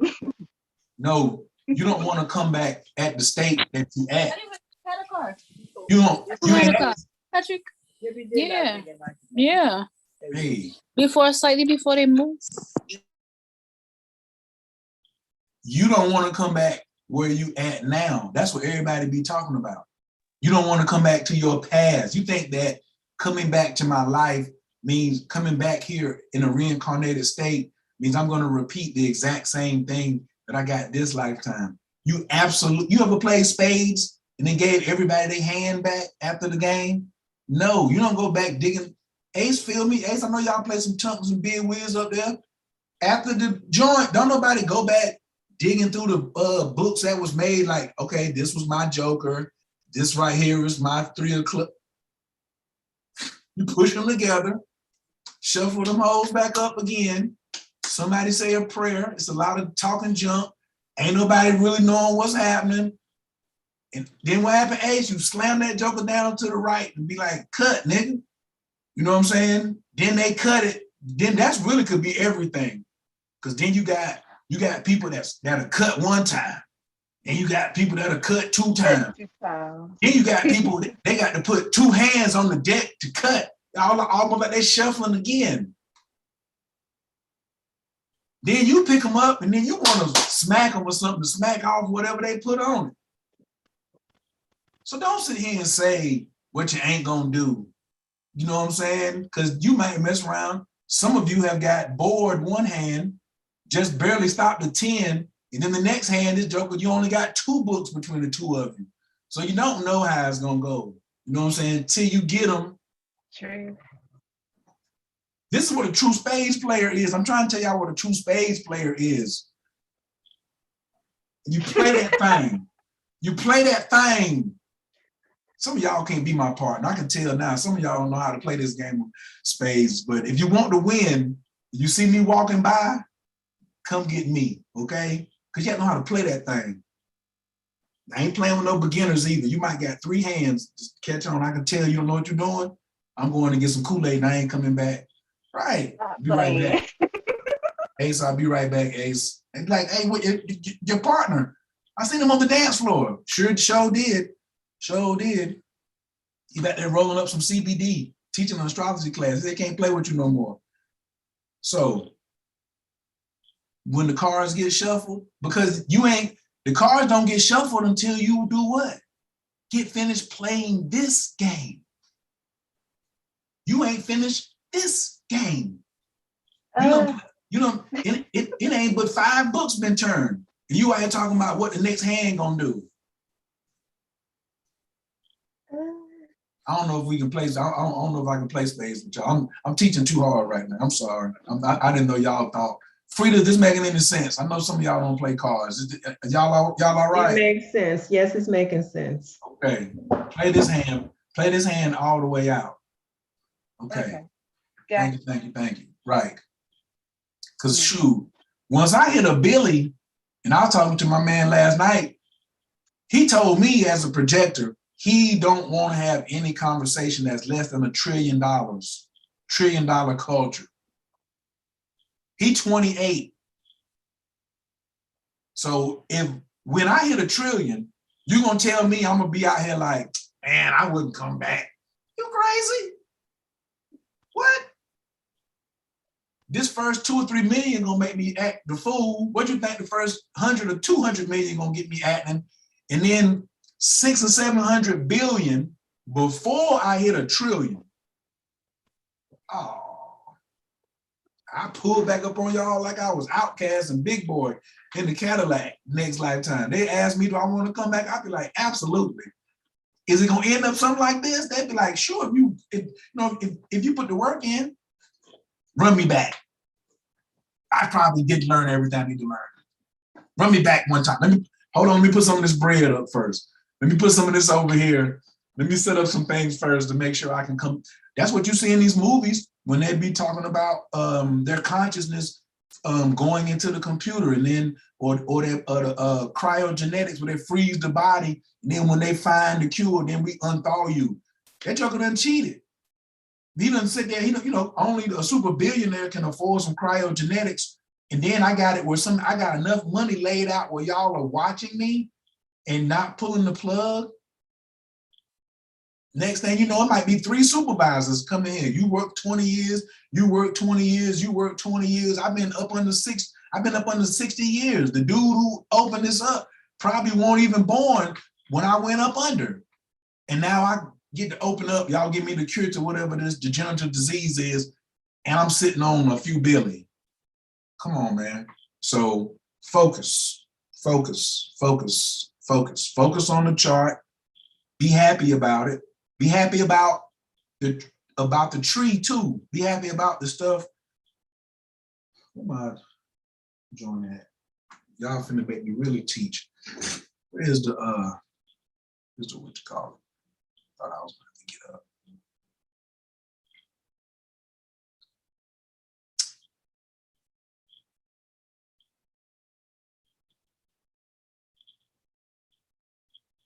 No, you don't want to come back at the state that you at. You don't. You ain't. Patrick. Yeah. Yeah. Hey. Slightly before they move. You don't want to come back where you at now. That's what everybody be talking about. You don't want to come back to your past. You think that coming back to my life means coming back here in a reincarnated state means I'm going to repeat the exact same thing that I got this lifetime. You ever played spades and then gave everybody their hand back after the game? No, you don't go back digging. Ace, feel me? Ace, I know y'all play some chunks and big wheels up there. After the joint, don't nobody go back digging through the books that was made like, okay, this was my joker. This right here is my 3 o'clock. You push them together, shuffle them hoes back up again. Somebody say a prayer. It's a lot of talking junk. Ain't nobody really knowing what's happening. And then what happened, Ace? You slam that joker down to the right and be like, cut, nigga. You know what I'm saying? Then they cut it. Then that's really could be everything. Because then you got people that'll cut one time. And you got people that'll cut 2 times. Then you got people, they got to put 2 hands on the deck to cut. Almost like they shuffling again. Then you pick them up and then you want to smack them with something to smack off whatever they put on it. So don't sit here and say what you ain't gonna do. You know what I'm saying? Because you might mess around. Some of you have got bored one hand, just barely stopped at 10, and then the next hand is joker, you only got 2 books between the 2 of you. So you don't know how it's gonna go. You know what I'm saying? Till you get them. True. This is what a true spades player is. I'm trying to tell y'all what a true spades player is. You play that thing. You play that thing. Some of y'all can't be my partner. I can tell now. Some of y'all don't know how to play this game of spades. But if you want to win, you see me walking by, come get me, okay? Because you have to know how to play that thing. I ain't playing with no beginners either. You might got 3 hands. Just catch on. I can tell you don't know what you're doing. I'm going to get some Kool-Aid and I ain't coming back. Right. Be right back. Ace, I'll be right back, Ace. And like, hey, what, your partner? I seen him on the dance floor. Sure did. He back there rolling up some CBD, teaching an astrology class. They can't play with you no more. So when the cards get shuffled, because the cards don't get shuffled until you do what? Get finished playing this game. You ain't finished this game. It ain't but 5 books been turned. And you out here talking about what the next hand gonna do. I don't know if we can play. I don't know if I can play spades with y'all. I'm teaching too hard right now. I'm sorry. I didn't know y'all thought. Frida, this making any sense? I know some of y'all don't play cards. Y'all all right? It makes sense. Yes, it's making sense. Okay. Play this hand all the way out. Okay. Thank you. Right. Because shoot, once I hit a Billy, and I was talking to my man last night, he told me as a projector, he don't want to have any conversation that's less than $1 trillion, $1 trillion culture. He 28. So when I hit $1 trillion, you're gonna tell me I'm gonna be out here like, man, I wouldn't come back. You crazy? What? This first 2 or 3 million gonna make me act the fool. What you think the first 100 or 200 million gonna get me acting? And then 600 or 700 billion before I hit $1 trillion. Oh, I pulled back up on y'all like I was Outcast and Big Boy in the Cadillac next lifetime. They asked me, do I want to come back? I'd be like, absolutely. Is it gonna end up something like this? They'd be like, sure, if you put the work in, run me back. I probably didn't learn everything I need to learn. Run me back one time. Hold on, let me put some of this bread up first. Let me put some of this over here. Let me set up some things first to make sure I can come. That's what you see in these movies when they be talking about their consciousness going into the computer, and then or the cryogenetics where they freeze the body, and then when they find the cure, then we unthaw you. That joker done cheated. He done sit there. Only a super billionaire can afford some cryogenetics, and then I got it where I got enough money laid out where y'all are watching me and not pulling the plug. Next thing you know, it might be 3 supervisors coming in. You work 20 years, you work 20 years, you work 20 years. I've been up under 60 years. The dude who opened this up probably weren't even born when I went up under. And now I get to open up, y'all give me the cure to whatever this degenerative disease is, and I'm sitting on a few billion. Come on, man. So focus on the chart. Be happy about it. Be happy about the tree too. Be happy about the stuff. Where am I doing that? Y'all finna make me really teach. Where's the what you call it? Thought I was gonna get up.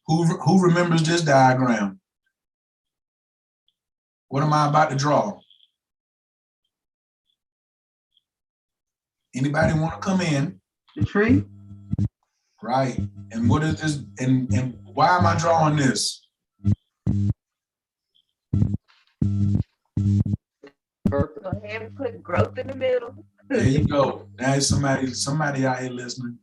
Who remembers this diagram? What am I about to draw? Anybody want to come in? The tree. Right. And what is this? And why am I drawing this? Go ahead and put growth in the middle. There you go. Now somebody out here listening.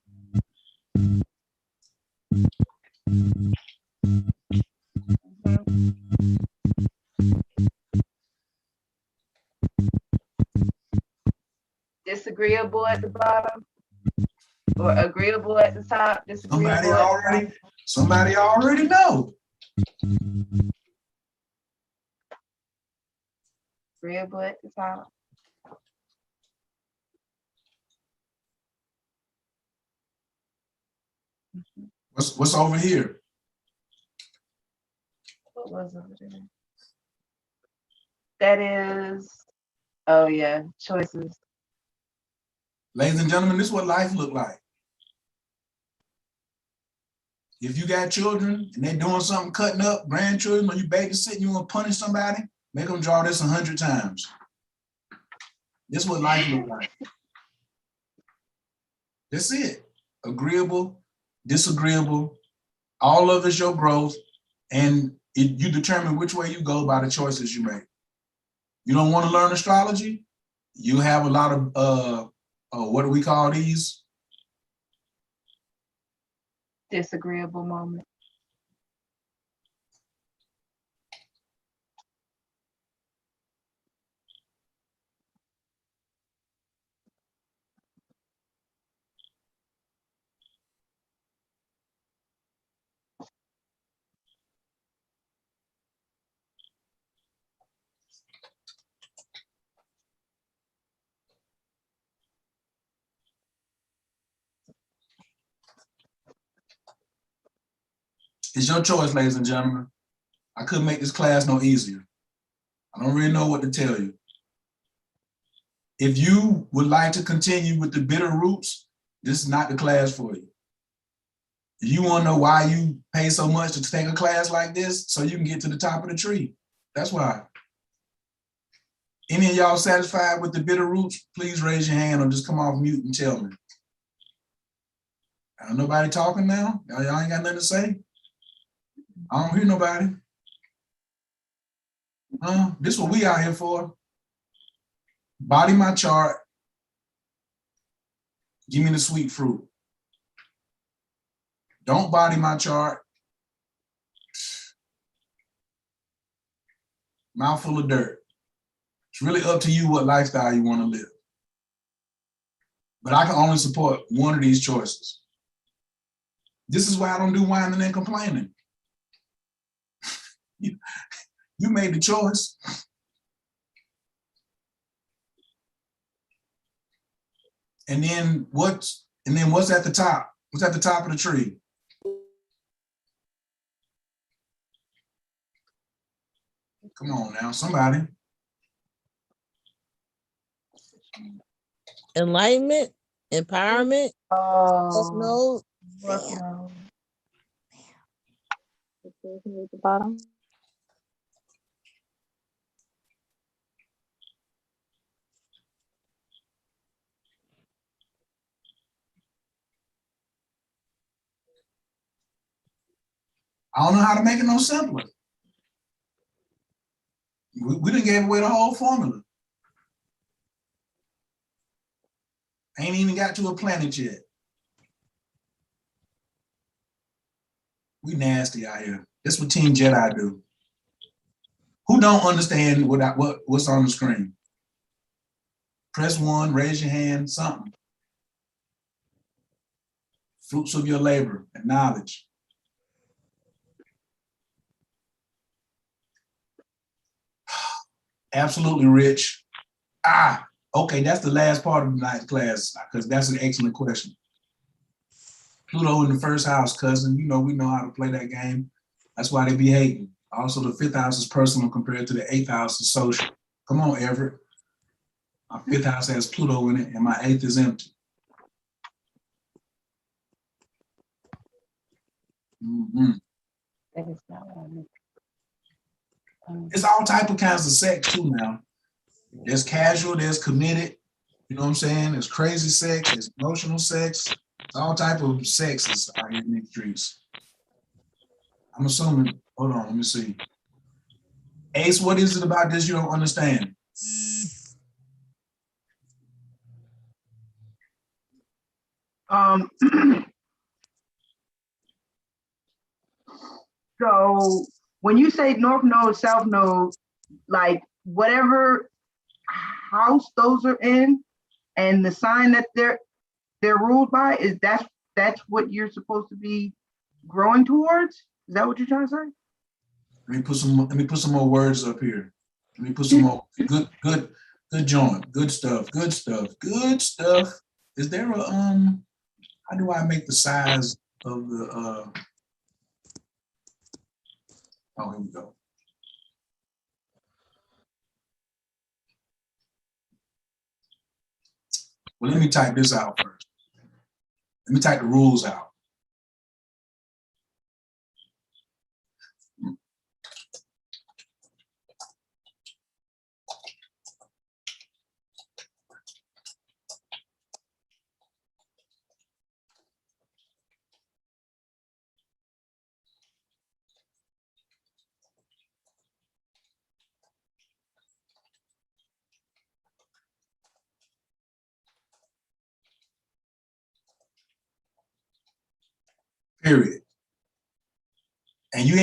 Disagreeable at the bottom, or agreeable at the top. Disagreeable. Somebody already know. Agreeable at the top. What's over here? What was over there? That is, oh yeah, choices. Ladies and gentlemen, this is what life look like. If you got children and they're doing something, cutting up, grandchildren, or you babysitting, you want to punish somebody, make them draw this 100 times. This is what life look like. That's it. Agreeable, disagreeable, all of it's your growth, and you determine which way you go by the choices you make. You don't want to learn astrology? You have a lot of what do we call these? Disagreeable moment. It's your choice, ladies and gentlemen. I couldn't make this class no easier. I don't really know what to tell you. If you would like to continue with the bitter roots, this is not the class for you. If you want to know why you pay so much to take a class like this, so you can get to the top of the tree. That's why. Any of y'all satisfied with the bitter roots, please raise your hand or just come off mute and tell me. Nobody talking now? Y'all ain't got nothing to say? I don't hear nobody. This is what we out here for. Body my chart. Give me the sweet fruit. Don't body my chart. Mouthful of dirt. It's really up to you what lifestyle you want to live. but I can only support one of these choices. This is why I don't do whining and complaining. You made the choice. And then what's at the top? What's at the top of the tree? Come on now, somebody. Enlightenment, empowerment, Oh, node. no. At the bottom. I don't know how to make it no simpler. We done gave away the whole formula. Ain't even got to a planet yet. We nasty out here. That's what Team Jedi do. Who don't understand what's on the screen? Press 1, raise your hand, something. Fruits of your labor and knowledge. Absolutely rich. Okay, that's the last part of tonight's class because that's an excellent question. Pluto in the first house, cousin. You know, we know how to play that game. That's why they be hating. Also, the 5th house is personal compared to the 8th house is social. Come on, Everett. My 5th house has Pluto in it and my 8th is empty. That is not what I meant. It's all type of kinds of sex too now. There's casual, there's committed, you know what I'm saying? There's crazy sex, there's emotional sex, all type of sexes out here in these streets. I'm assuming, hold on, let me see. Ace, what is it about this you don't understand? So when you say north node, south node, like whatever house those are in and the sign that they're ruled by, is that's what you're supposed to be growing towards? Is that what you're trying to say? Let me put some more words up here. Let me put some more good joint, good stuff. Is there a how do I make the size of the oh, here we go. Well, let me type this out first. Let me type the rules out. Period. And you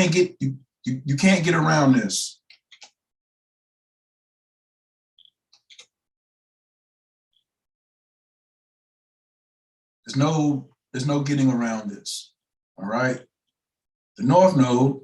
can't get around this. There's no getting around this. All right. The north node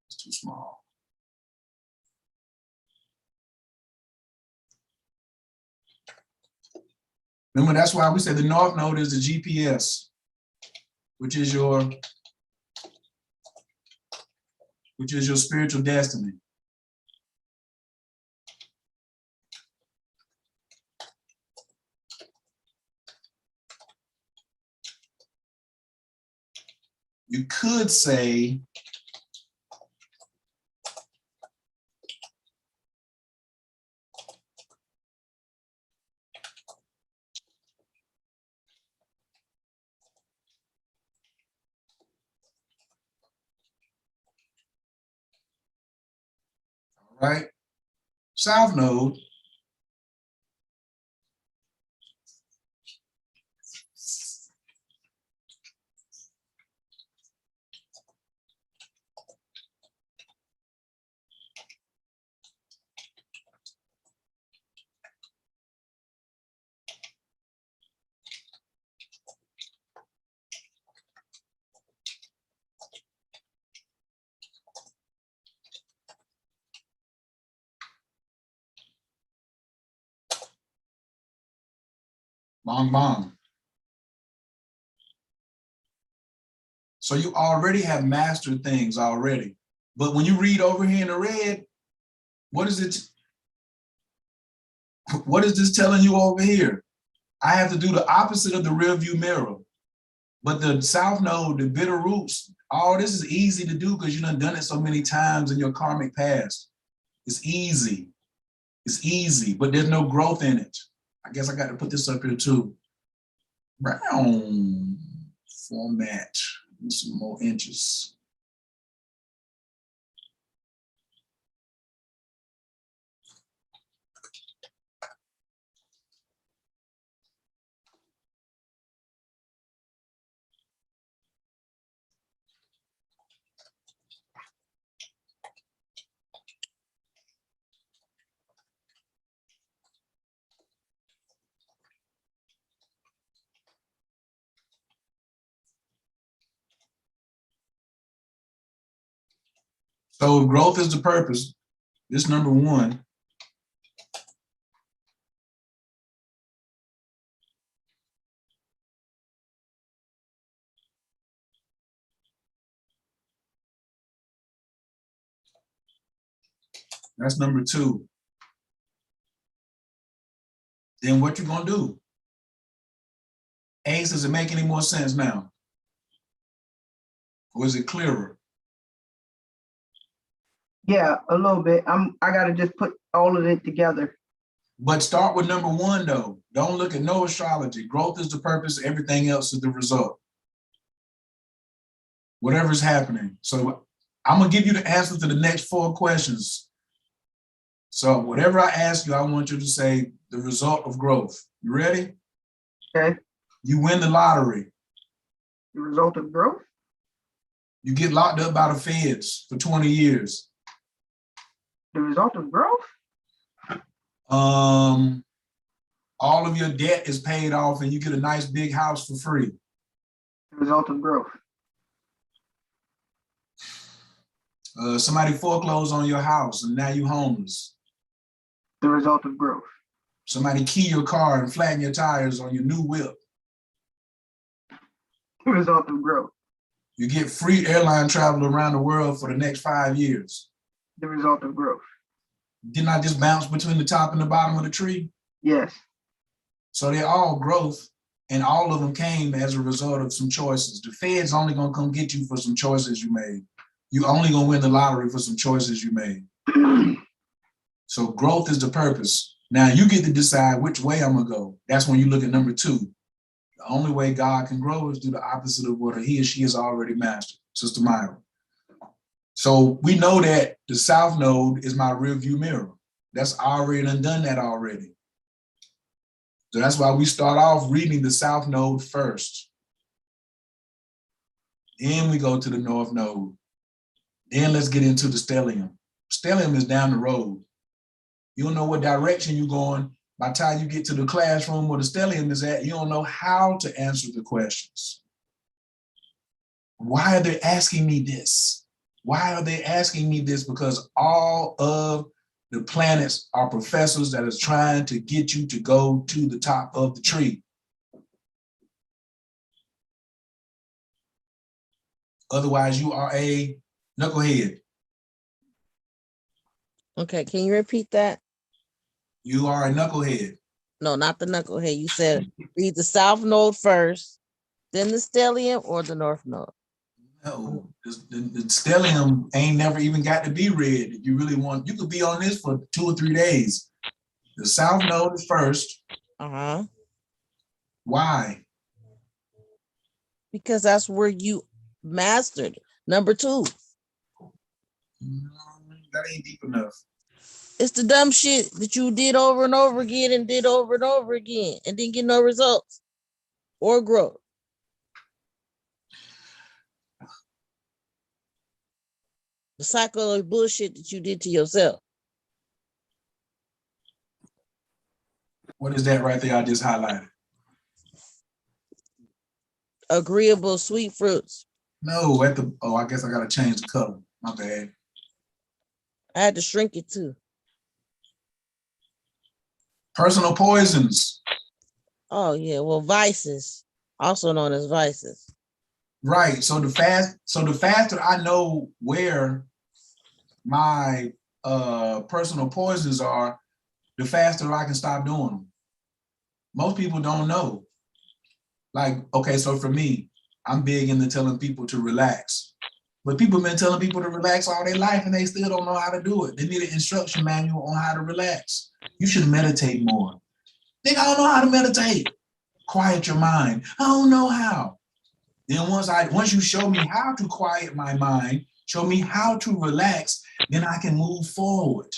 is too small. Remember, that's why we said the north node is the GPS, which is your spiritual destiny. You could say right? South node. Bong bong. So you already have mastered things already. But when you read over here in the red, what is it? What is this telling you over here? I have to do the opposite of the rear view mirror. But the south node, the bitter roots, all this is easy to do because you done it so many times in your karmic past. It's easy. It's easy, but there's no growth in it. I guess I got to put this up here too. Brown format, some more inches. So if growth is the purpose, this number one. That's number two. Then what you gonna do? Ace, does it make any more sense now? Or is it clearer? Yeah, a little bit. I gotta just put all of it together. But start with number one though. Don't look at no astrology. Growth is the purpose, everything else is the result. Whatever's happening. So I'm gonna give you the answer to the next 4 questions. So whatever I ask you, I want you to say the result of growth. You ready? Okay. You win the lottery. The result of growth? You get locked up by the feds for 20 years. The result of growth? All of your debt is paid off and you get a nice big house for free. The result of growth. Somebody foreclosed on your house and now you're homeless. The result of growth. Somebody key your car and flatten your tires on your new whip. The result of growth. You get free airline travel around the world for the next 5 years. The result of growth. Didn't I just bounce between the top and the bottom of the tree? Yes. So they're all growth, and all of them came as a result of some choices. The Fed's only gonna come get you for some choices you made. You only gonna win the lottery for some choices you made. So growth is the purpose. Now you get to decide which way I'm gonna go. That's when you look at number 2. The only way God can grow is do the opposite of what he or she has already mastered, Sister Myra. So we know that the south node is my rear view mirror. That's already done that already. So that's why we start off reading the south node first. Then we go to the north node. Then let's get into the stellium. Stellium is down the road. You don't know what direction you're going. By the time you get to the classroom where the stellium is at, you don't know how to answer the questions. Why are they asking me this? Why are they asking me this? Because all of the planets are professors that is trying to get you to go to the top of the tree. Otherwise, you are a knucklehead. Okay, can you repeat that? You are a knucklehead. No, not the knucklehead. You said read the south node first, then the stellium or the north node. No, the stellium ain't never even got to be read. If you really want, you could be on this for 2 or 3 days. The south node is first. Why? Because that's where you mastered. Number 2. That ain't deep enough. It's the dumb shit that you did over and over again and did over and over again and didn't get no results or growth. The cycle of bullshit that you did to yourself. What is that right there I just highlighted? Agreeable sweet fruits. No, I guess I gotta change the color. My bad. I had to shrink it too. Personal poisons. Oh yeah, well, vices, also known as vices. Right. So the faster I know where my personal poisons are, the faster I can stop doing them. Most people don't know. Like, okay, so for me, I'm big into telling people to relax. But people have been telling people to relax all their life and they still don't know how to do it. They need an instruction manual on how to relax. You should meditate more. Think I don't know how to meditate. Quiet your mind. I don't know how. Then once you show me how to quiet my mind, show me how to relax, then I can move forward.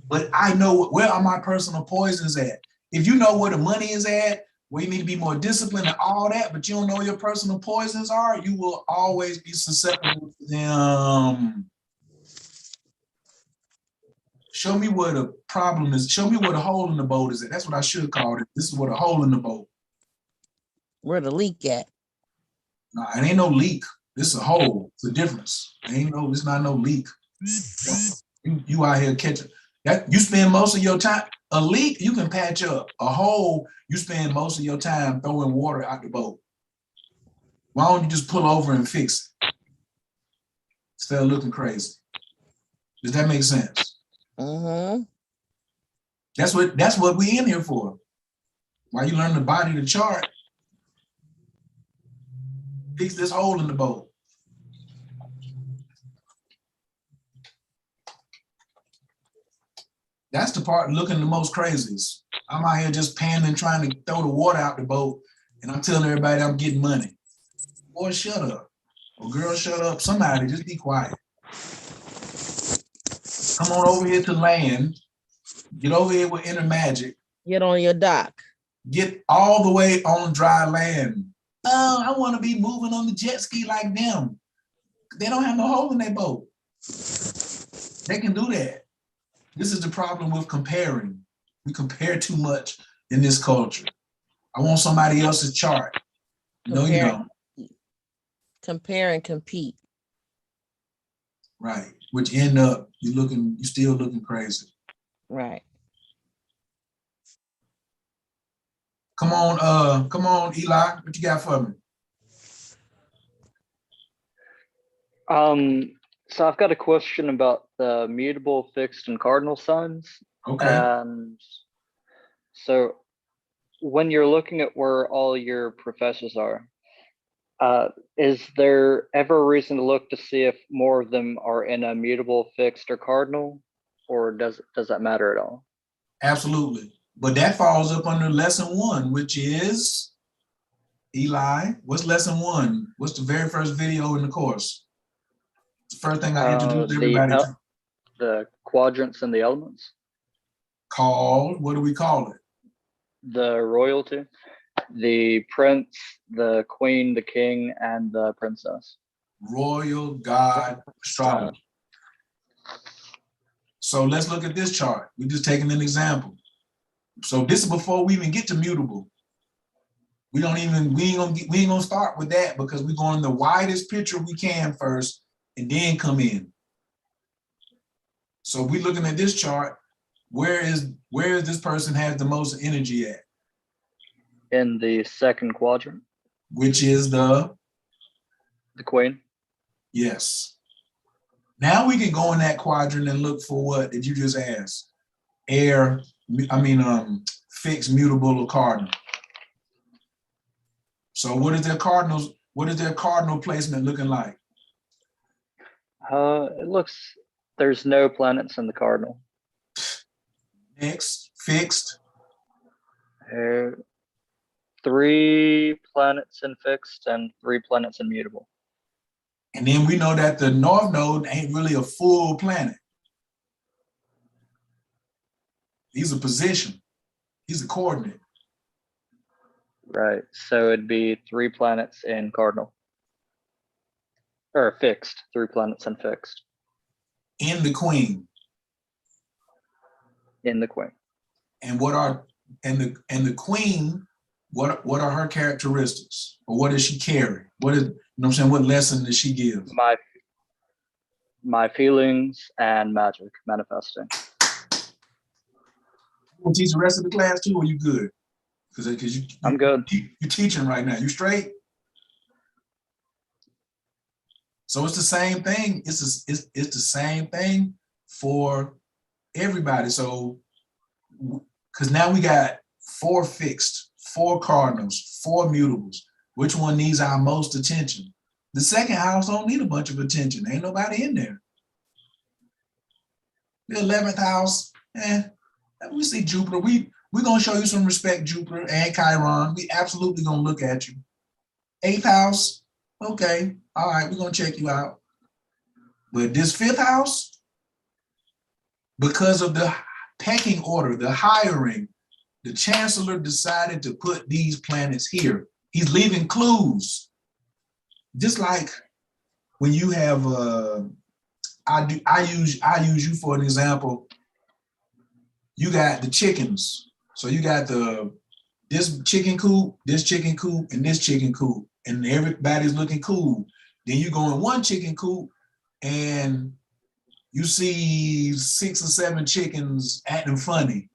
But I know where are my personal poisons at. If you know where the money is at, where you need to be more disciplined and all that, but you don't know where your personal poisons are, you will always be susceptible to them. Show me where the problem is. Show me where the hole in the boat is at. That's what I should call it. This is where the hole in the boat. Where the leak at? Nah, it ain't no leak. This is a hole. It's a difference. It's not no leak. You out here catching that. You spend most of your time. A leak you can patch up. A hole you spend most of your time throwing water out the boat. Why don't you just pull over and fix it instead of looking crazy? Does that make sense? Mm-hmm. That's what we in here for. While you learn the body to chart, fix this hole in the boat. That's the part looking the most craziest. I'm out here just panning, trying to throw the water out the boat, and I'm telling everybody I'm getting money. Boy, shut up. Or girl, shut up. Somebody just be quiet. Come on over here to land. Get over here with inner magic. Get on your dock. Get all the way on dry land. Oh, I want to be moving on the jet ski like them. They don't have no hole in their boat. They can do that. This is the problem with comparing. We compare too much in this culture. I want somebody else's chart. No, you don't. Compare and compete. Right. Which end up you still looking crazy. Right. Come on, Eli. What you got for me? So I've got a question about the mutable, fixed, and cardinal signs. Okay. And so when you're looking at where all your professors are, is there ever a reason to look to see if more of them are in a mutable, fixed, or cardinal, or does that matter at all? Absolutely. But that falls up under lesson 1, which is, Eli, what's lesson 1? What's the very first video in the course? The first thing I introduced everybody to. The quadrants and the elements. Called, what do we call it? The royalty, the prince, the queen, the king, and the princess. Royal God Astrology. So let's look at this chart. We're just taking an example. So this is before we even get to mutable. We ain't gonna start with that because we're going the widest picture we can first and then come in. So we're looking at this chart. Where is this person has the most energy at? In the second quadrant. Which is the queen. Yes. Now we can go in that quadrant and look for what did you just ask? Fixed, mutable, or cardinal. So what is their cardinal placement looking like? There's no planets in the cardinal. Next, fixed. 3 planets in fixed and 3 planets in mutable. And then we know that the North Node ain't really a full planet. He's a position. He's a coordinate. Right. So it'd be 3 planets in cardinal. Or fixed, 3 planets and fixed. In the queen. In the queen. And what are the queen, what are her characteristics? Or what does she carry? What is, you know what I'm saying? What lesson does she give? My feelings and magic manifesting. You want to teach the rest of the class too, or you good? Because I'm good. You're teaching right now. You straight? So it's the same thing. It's the same thing for everybody. So, because now we got 4 fixed, 4 cardinals, 4 mutables. Which one needs our most attention? The second house don't need a bunch of attention. Ain't nobody in there. The 11th house, we see Jupiter. We're gonna show you some respect, Jupiter and Chiron. We absolutely gonna look at you. 8th house, okay, all right, we're gonna check you out. But this 5th house, because of the pecking order, the hiring, the chancellor decided to put these planets here. He's leaving clues. Just like when you have, I use you for an example. You got the chickens. So you got this chicken coop, and this chicken coop, and everybody's looking cool. Then you go in one chicken coop and you see 6 or 7 chickens acting funny.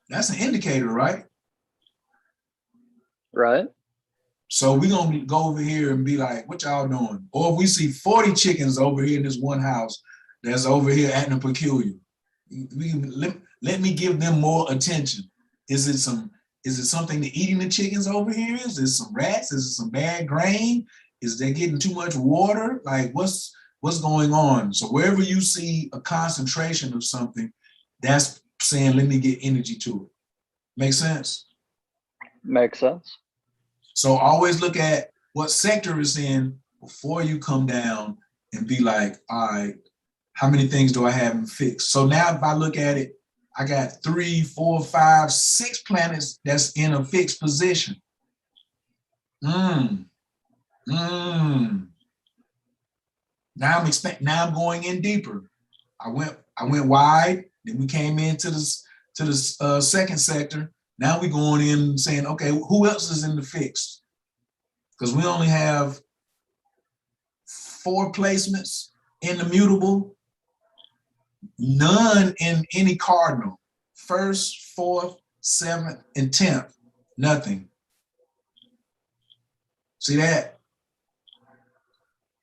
That's an indicator, right? Right. So we're gonna go over here and be like, what y'all doing? Or if we see 40 chickens over here in this one house that's over here acting peculiar, let me give them more attention. Is it something to eating the chickens over here? Is it some rats? Is it some bad grain? Is they getting too much water? Like what's going on? So wherever you see a concentration of something, that's saying, let me get energy to it. Make sense? Makes sense. So always look at what sector it's in before you come down and be like, all right, how many things do I have in fixed? So now if I look at it, I got 3, 4, 5, 6 planets that's in a fixed position. Now I'm going in deeper. I went wide, then we came into the second sector. Now we're going in saying, okay, who else is in the fixed? Because we only have 4 placements in the mutable, none in any cardinal. 1st, 4th, 7th, and 10th, nothing. See that?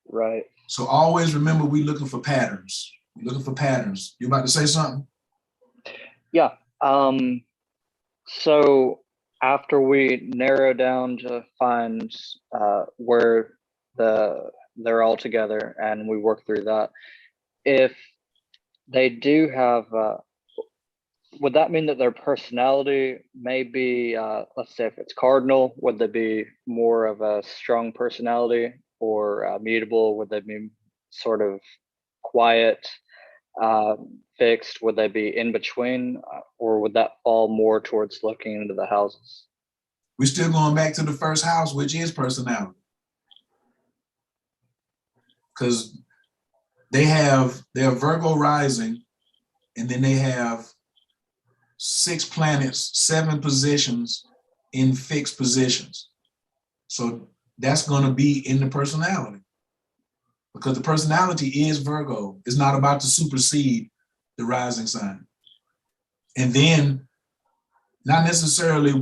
Right. So always remember, we're looking for patterns. We're looking for patterns. You about to say something? Yeah. So after we narrow down to find where they're all together and we work through that, if they do have, would that mean that their personality may be, let's say if it's cardinal, would they be more of a strong personality, or mutable, would they be sort of quiet? Fixed, would they be in between, or would that fall more towards looking into the houses? We're still going back to the first house, which is personality. Because they're Virgo rising, and then they have 6 planets, 7 positions in fixed positions. So that's going to be in the personality. Because the personality is Virgo. It's not about to supersede the rising sign. And then, not necessarily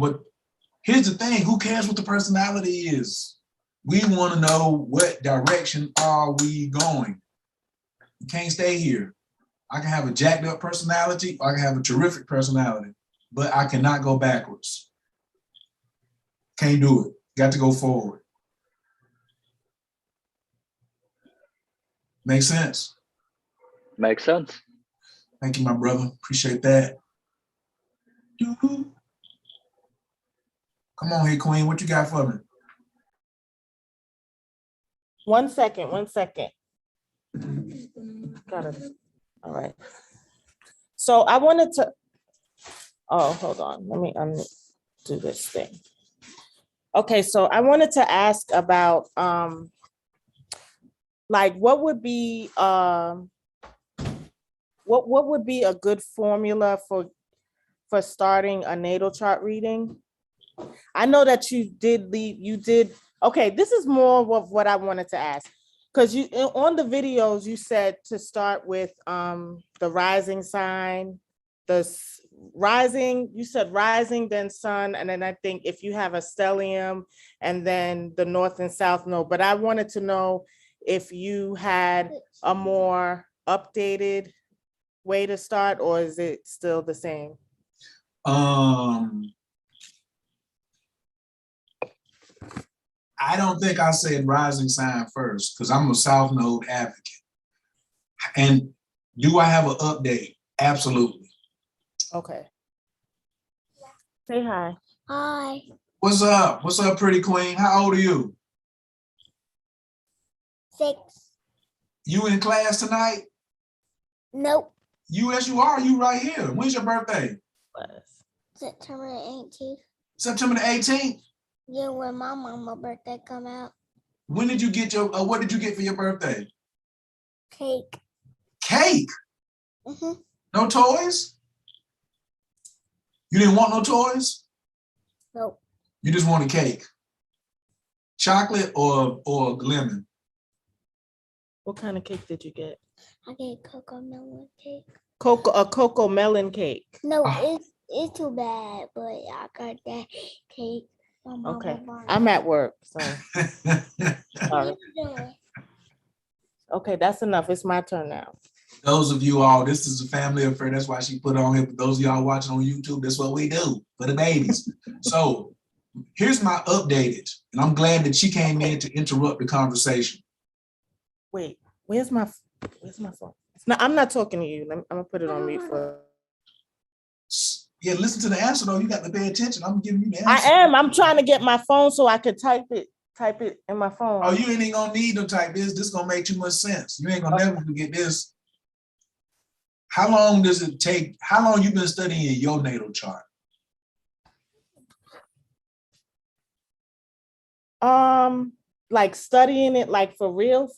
here's the thing, who cares what the personality is? We want to know what direction are we going. You can't stay here. I can have a jacked up personality, or I can have a terrific personality, but I cannot go backwards. Can't do it. Got to go forward. Make sense? Makes sense. Thank you, my brother. Appreciate that. Come on here, Queen. What you got for me? One second. Got it. All right. So I wanted to, Oh, hold on. Let me undo this thing. Okay, so I wanted to ask about like what would be a good formula for starting a natal chart reading? I know that you did. Okay, this is more of what I wanted to ask. Because you on the videos, you said to start with the rising sign, rising, you said rising, then sun, and then I think if you have a stellium, and then the north and south node. But I wanted to know if you had a more updated way to start, or is it still the same? I don't think I said rising sign first because I'm a South Node advocate. And do I have an update? Absolutely. Okay. Say hi. Hi. What's up? What's up, pretty queen? How old are you? 6. You in class tonight? Nope. Yes, you are. You right here. When's your birthday? September 18th. September the 18th? Yeah, when my mama birthday come out. When did you get your, what did you get for your birthday? Cake. Cake? Mm-hmm. No toys? You didn't want no toys? Nope. You just wanted cake? Chocolate or lemon? What kind of cake did you get? I get cocoa melon cake. Cocoa melon cake. No, it's too bad, but I got that cake. Okay, I'm at work, so. Sorry. Okay, that's enough. It's my turn now. Those of you all, this is a family affair. That's why she put it on here. For those of y'all watching on YouTube, that's what we do for the babies. So here's my updated, and I'm glad that she came in to interrupt the conversation. Wait, where's my phone? I'm not talking to you. I'm gonna put it on mute for. Yeah, listen to the answer though. You got to pay attention. I'm giving you the answer. I am. I'm trying to get my phone so I could type it in my phone. Oh, you ain't gonna need to type this. This gonna make too much sense. You ain't gonna never forget this. How long does it take? How long you been studying your natal chart? Like studying it, like for real,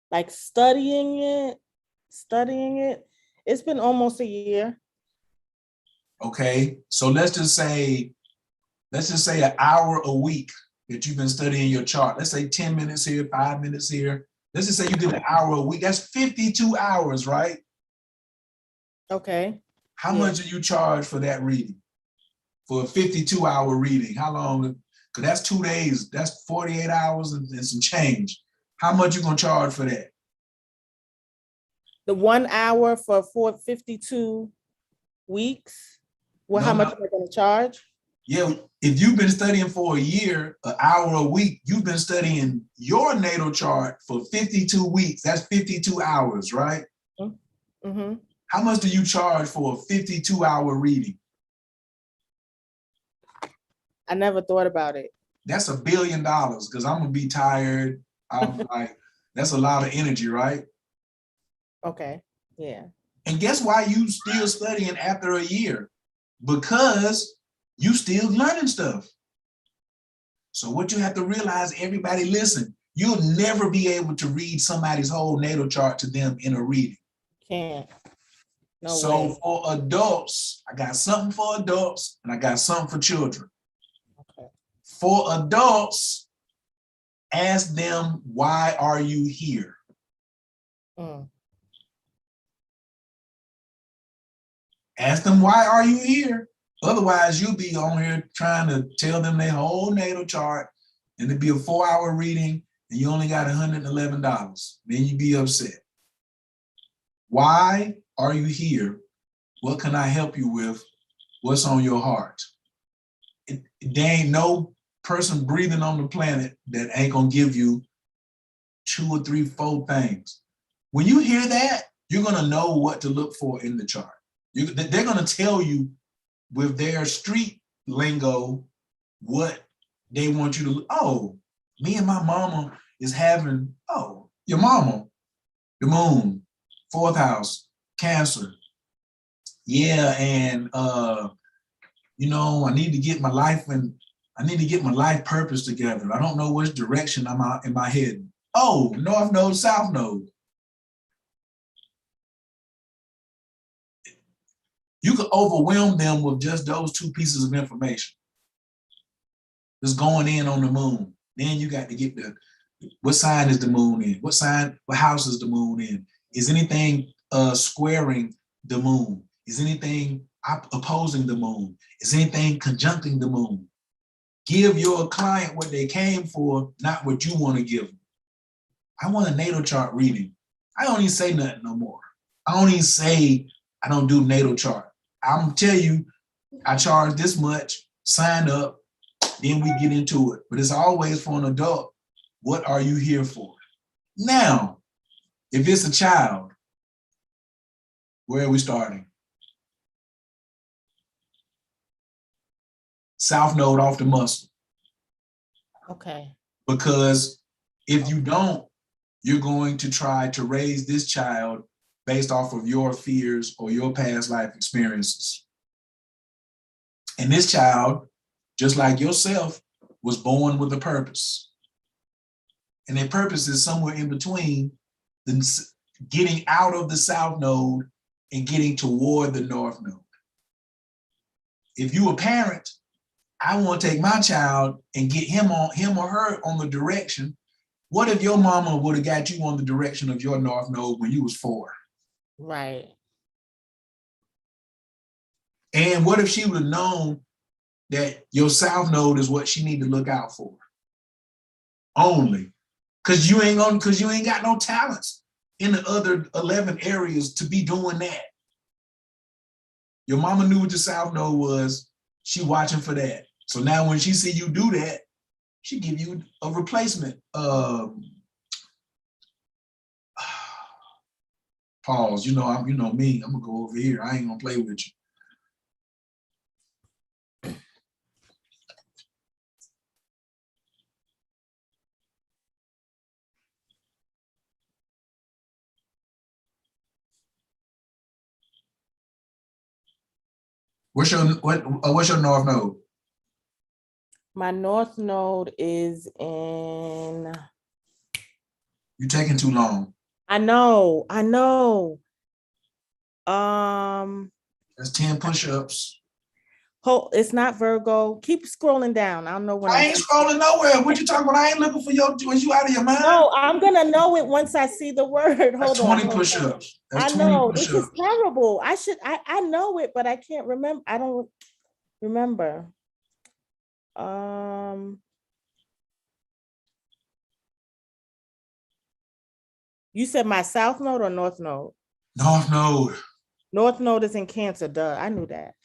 like studying it. It's been almost a year. Okay, so let's just say an hour a week that you've been studying your chart. Let's say 10 minutes here, 5 minutes here. Let's just say you did an hour a week. That's 52 hours, right? Okay. How much do you charge for that reading? For a 52-hour reading? How long? Because that's 2 days. That's 48 hours and some change. How much you gonna charge for that? The 1 hour for 52 weeks? Well, how much am I gonna charge? Yeah, if you've been studying for a year, an hour a week, you've been studying your natal chart for 52 weeks. That's 52 hours, right? Mm-hmm. How much do you charge for a 52-hour reading? I never thought about it. That's $1 billion because I'm gonna be tired. I'm like, that's a lot of energy, right? Okay, yeah. And guess why you still studying after a year? Because you still learning stuff. So what you have to realize, everybody listen, you'll never be able to read somebody's whole natal chart to them in a reading. Can't. No so way. For adults, I got something for adults and I got something for children. Okay. For adults, ask them, why are you here? Ask them, why are you here? Otherwise, you'll be on here trying to tell them their whole natal chart and it'd be a 4-hour reading and you only got $111. Then you'd be upset. Why are you here? What can I help you with? What's on your heart? There ain't no person breathing on the planet that ain't gonna give you 2 or 3, 4 things. When you hear that, you're gonna know what to look for in the chart. They're gonna tell you with their street lingo what they want you to, oh, me and my mama is having, oh, your mama, the moon, 4th house, Cancer, yeah, and you know, I need to get my life purpose together. I don't know which direction I'm out in my head. Oh, North Node, South Node. You could overwhelm them with just those two pieces of information. Just going in on the moon. Then you got to get what sign is the moon in? What house is the moon in? Is anything squaring the moon? Is anything opposing the moon? Is anything conjuncting the moon? Give your client what they came for, not what you want to give them. I want a natal chart reading. I don't even say nothing no more. I don't even say I don't do natal chart. I'm tell you, I charge this much, sign up, then we get into it. But it's always for an adult. What are you here for? Now, if it's a child, where are we starting? South Node off the muscle. Okay. Because if you don't, you're going to try to raise this child based off of your fears or your past life experiences. And this child, just like yourself, was born with a purpose. And their purpose is somewhere in between getting out of the South Node and getting toward the North Node. If you a parent, I want to take my child and get him or her on the direction. What if your mama would have got you on the direction of your North Node when you was 4? Right. And what if she would have known that your South Node is what she need to look out for? Only. Because you ain't got no talents in the other 11 areas to be doing that. Your mama knew what your South Node was. She watching for that. So now when she see you do that, she give you a replacement. Pause. You know me. I'm gonna go over here. I ain't gonna play with you. What's your North Node? My North Node is in. You're taking too long. I know. That's 10 push-ups. It's not Virgo. Keep scrolling down. I don't know when. I ain't scrolling nowhere. What you talking about? I ain't looking for was you out of your mind? No, I'm gonna know it once I see the word. That's 20 push-ups. I know this is terrible. I know it, but I can't remember. I don't remember. You said my South Node or North Node? North Node. North Node is in Cancer. Duh, I knew that.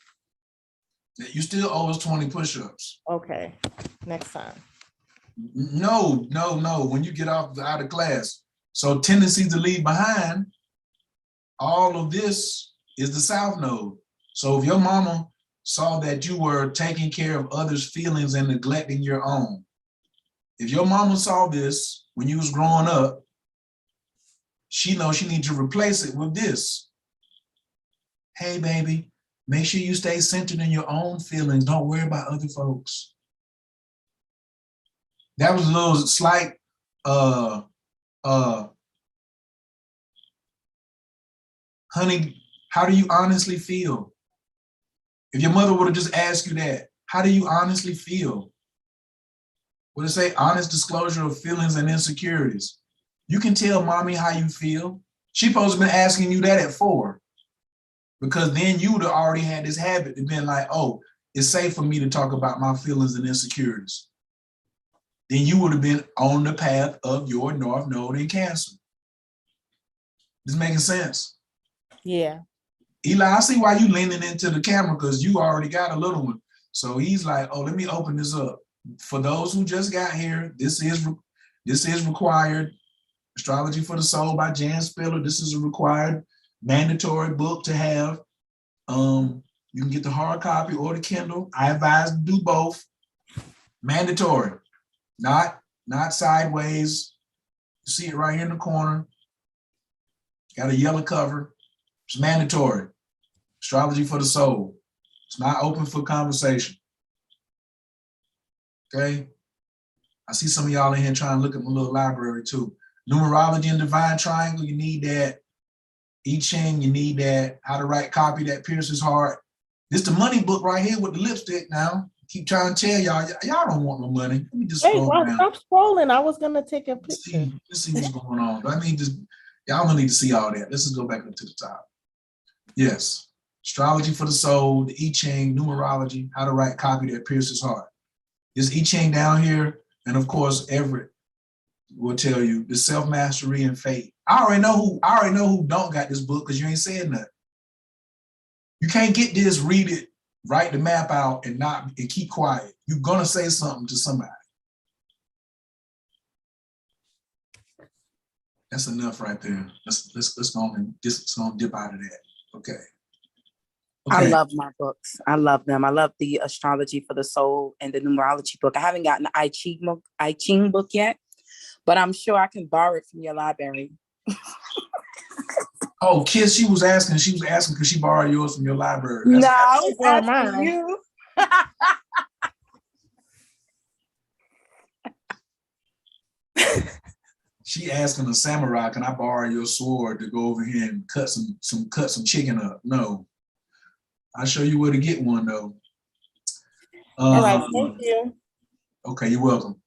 You still owe us 20 push-ups. Okay, next time. No. When you get out of class. So tendencies to leave behind, all of this is the South Node. So if your mama saw that you were taking care of others' feelings and neglecting your own, if your mama saw this when you was growing up, she knows she needs to replace it with this. Hey, baby, make sure you stay centered in your own feelings. Don't worry about other folks. That was a little slight, honey, how do you honestly feel? If your mother would have just asked you that, how do you honestly feel? Would it say honest disclosure of feelings and insecurities? You can tell mommy how you feel. She supposed to have been asking you that at 4. Because then you would have already had this habit of being like, oh, it's safe for me to talk about my feelings and insecurities. Then you would have been on the path of your North Node in Cancer. This making sense? Yeah. Eli, I see why you leaning into the camera because you already got a little one. So he's like, oh, let me open this up. For those who just got here, this is required. Astrology for the Soul by Jan Spiller. This is a required mandatory book to have. You can get the hard copy or the Kindle. I advise to do both. Mandatory, not sideways. You see it right here in the corner. Got a yellow cover. It's mandatory. Astrology for the soul. It's not open for conversation. Okay? I see some of y'all in here trying to look at my little library too. Numerology and divine triangle, you need that. I Ching, you need that. How to write copy that pierces heart. This the money book right here with the lipstick now. Keep trying to tell y'all, y'all don't want no money. Let me just Hey, scroll down. stop scrolling. I was gonna take a picture. Let's see what's going on. I need to, y'all don't need to see all that. Let's just go back up to the top. Yes. Astrology for the soul, the I Ching, numerology, how to write copy that pierces heart. This I Ching down here, and of course, Everett will tell you the self-mastery and fate. I already know who don't got this book because you ain't saying nothing. You can't get this, read it, write the map out, and keep quiet. You're gonna say something to somebody. That's enough right there. Let's go and just dip out of that. Okay. I love my books. I love them. I love the Astrology for the Soul and the numerology book. I haven't gotten the I Ching book yet, but I'm sure I can borrow it from your library. Oh, Kiss, she was asking because she borrowed yours from your library. No, I was asking you. She asking a samurai, can I borrow your sword to go over here and cut some chicken up? No. I'll show you where to get one though. All right, thank you. Okay, you're welcome.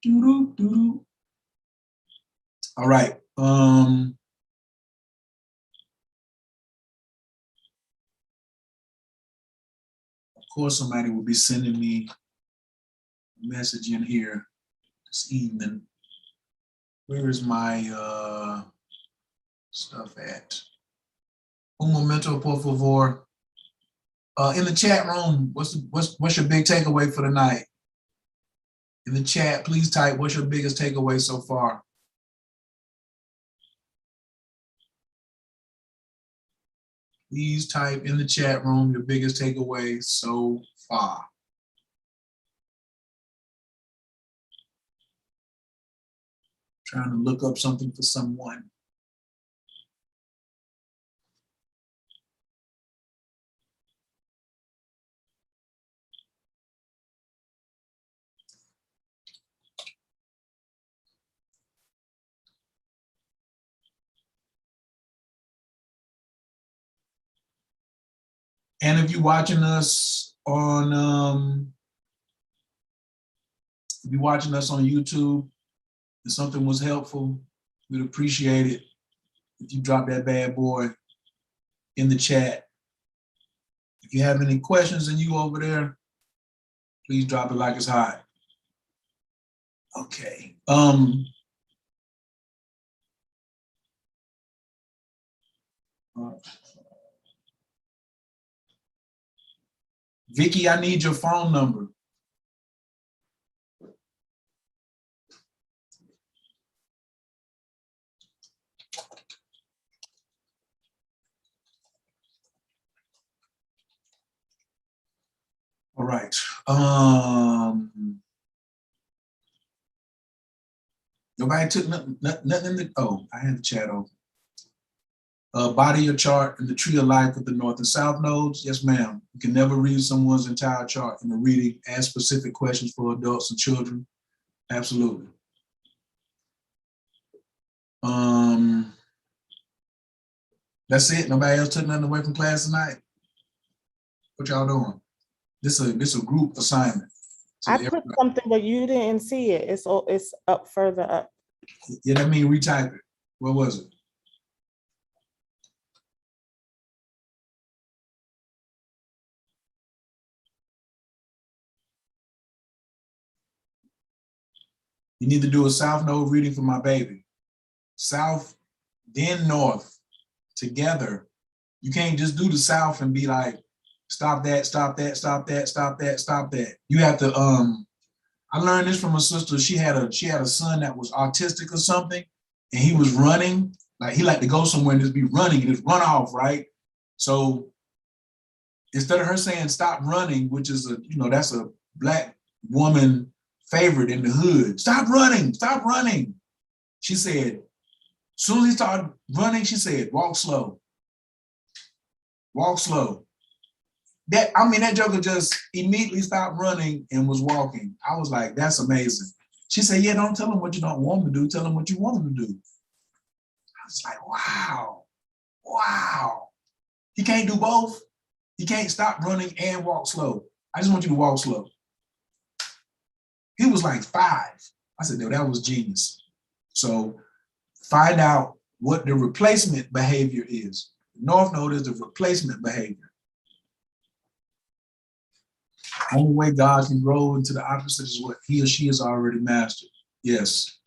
Doo-doo, doo-doo. All right. Of course, somebody will be sending me a message in here this evening. Where is my stuff at? Un momento, por favor. In the chat room, what's your big takeaway for the night? In the chat, please type what's your biggest takeaway so far. Please type in the chat room your biggest takeaway so far. Trying to look up something for someone. And if you're watching us on YouTube, if something was helpful, we'd appreciate it if you drop that bad boy in the chat. If you have any questions and you over there, please drop it like it's hot. Okay. Vicky, I need your phone number. All right. Nobody took nothing in the, oh, I had the chat open. Body your chart and the tree of life with the north and south nodes. Yes, ma'am. You can never read someone's entire chart in a reading. Ask specific questions for adults and children. Absolutely. That's it. Nobody else took nothing away from class tonight. What y'all doing? This a group assignment. So I put something, but you didn't see it. It's up further up. Yeah, that means retype it. What was it? You need to do a south node reading for my baby. South, then north, together. You can't just do the south and be like, stop that, stop that, stop that, stop that, stop that. You have to, I learned this from a sister. She had a son that was autistic or something, and he was running. Like he liked to go somewhere and just be running and just run off, right? So instead of her saying stop running, which is that's a Black woman favorite in the hood. Stop running, stop running. She said, as soon as he started running, she said, walk slow. walk slow. That joker just immediately stopped running and was walking. I was like, that's amazing. She said, yeah, don't tell him what you don't want him to do. Tell him what you want him to do. I was like, wow. He can't do both. He can't stop running and walk slow. I just want you to walk slow. He was like 5. I said, no, that was genius. So find out what the replacement behavior is. North node is the replacement behavior. Only way God can grow into the opposite is what he or she has already mastered. Yes.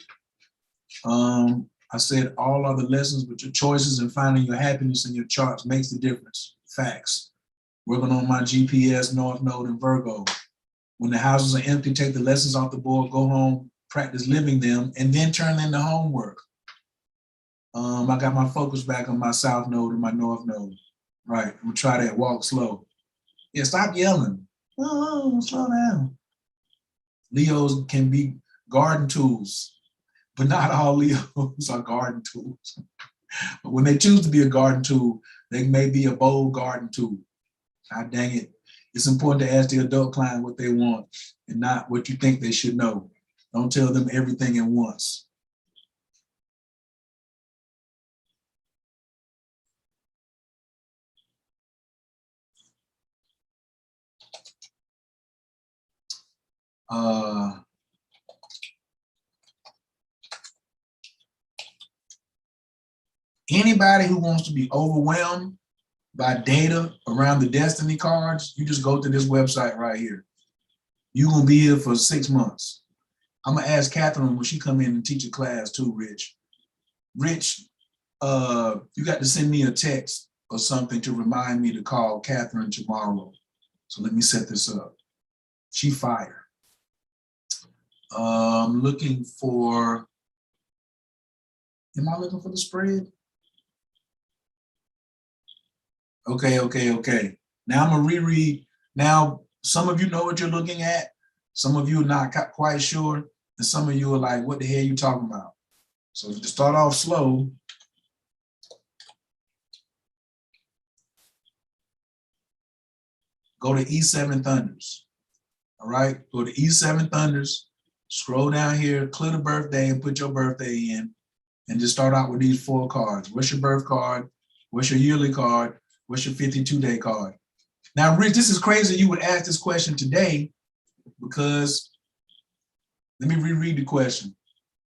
I said all other lessons, but your choices and finding your happiness in your charts makes the difference. Facts. Working on my GPS, North Node, and Virgo. When the houses are empty, take the lessons off the board, go home, practice living them, and then turn them into homework. I got my focus back on my South Node and my North Node. Right, we'll try that, walk slow. Yeah, stop yelling. Oh, slow down. Leos can be garden tools, but not all Leos are garden tools. But when they choose to be a garden tool, they may be a bold garden tool. God dang it. It's important to ask the adult client what they want and not what you think they should know. Don't tell them everything at once. Anybody who wants to be overwhelmed by data around the destiny cards, you just go to this website right here. You're gonna be here for 6 months. I'm gonna ask Catherine when she come in and teach a class too, Rich. Rich, you got to send me a text or something to remind me to call Catherine tomorrow. So let me set this up. She fired. Looking for, am I looking for the spread? Okay. Now I'm gonna reread. Now, some of you know what you're looking at. Some of you are not quite sure. And some of you are like, what the hell are you talking about? So to start off slow, go to E7 Thunders. All right, go to E7 Thunders, scroll down here, clear the birthday and put your birthday in, and just start out with these 4 cards. What's your birth card? What's your yearly card? What's your 52-day card? Now, Rich, this is crazy you would ask this question today because, let me reread the question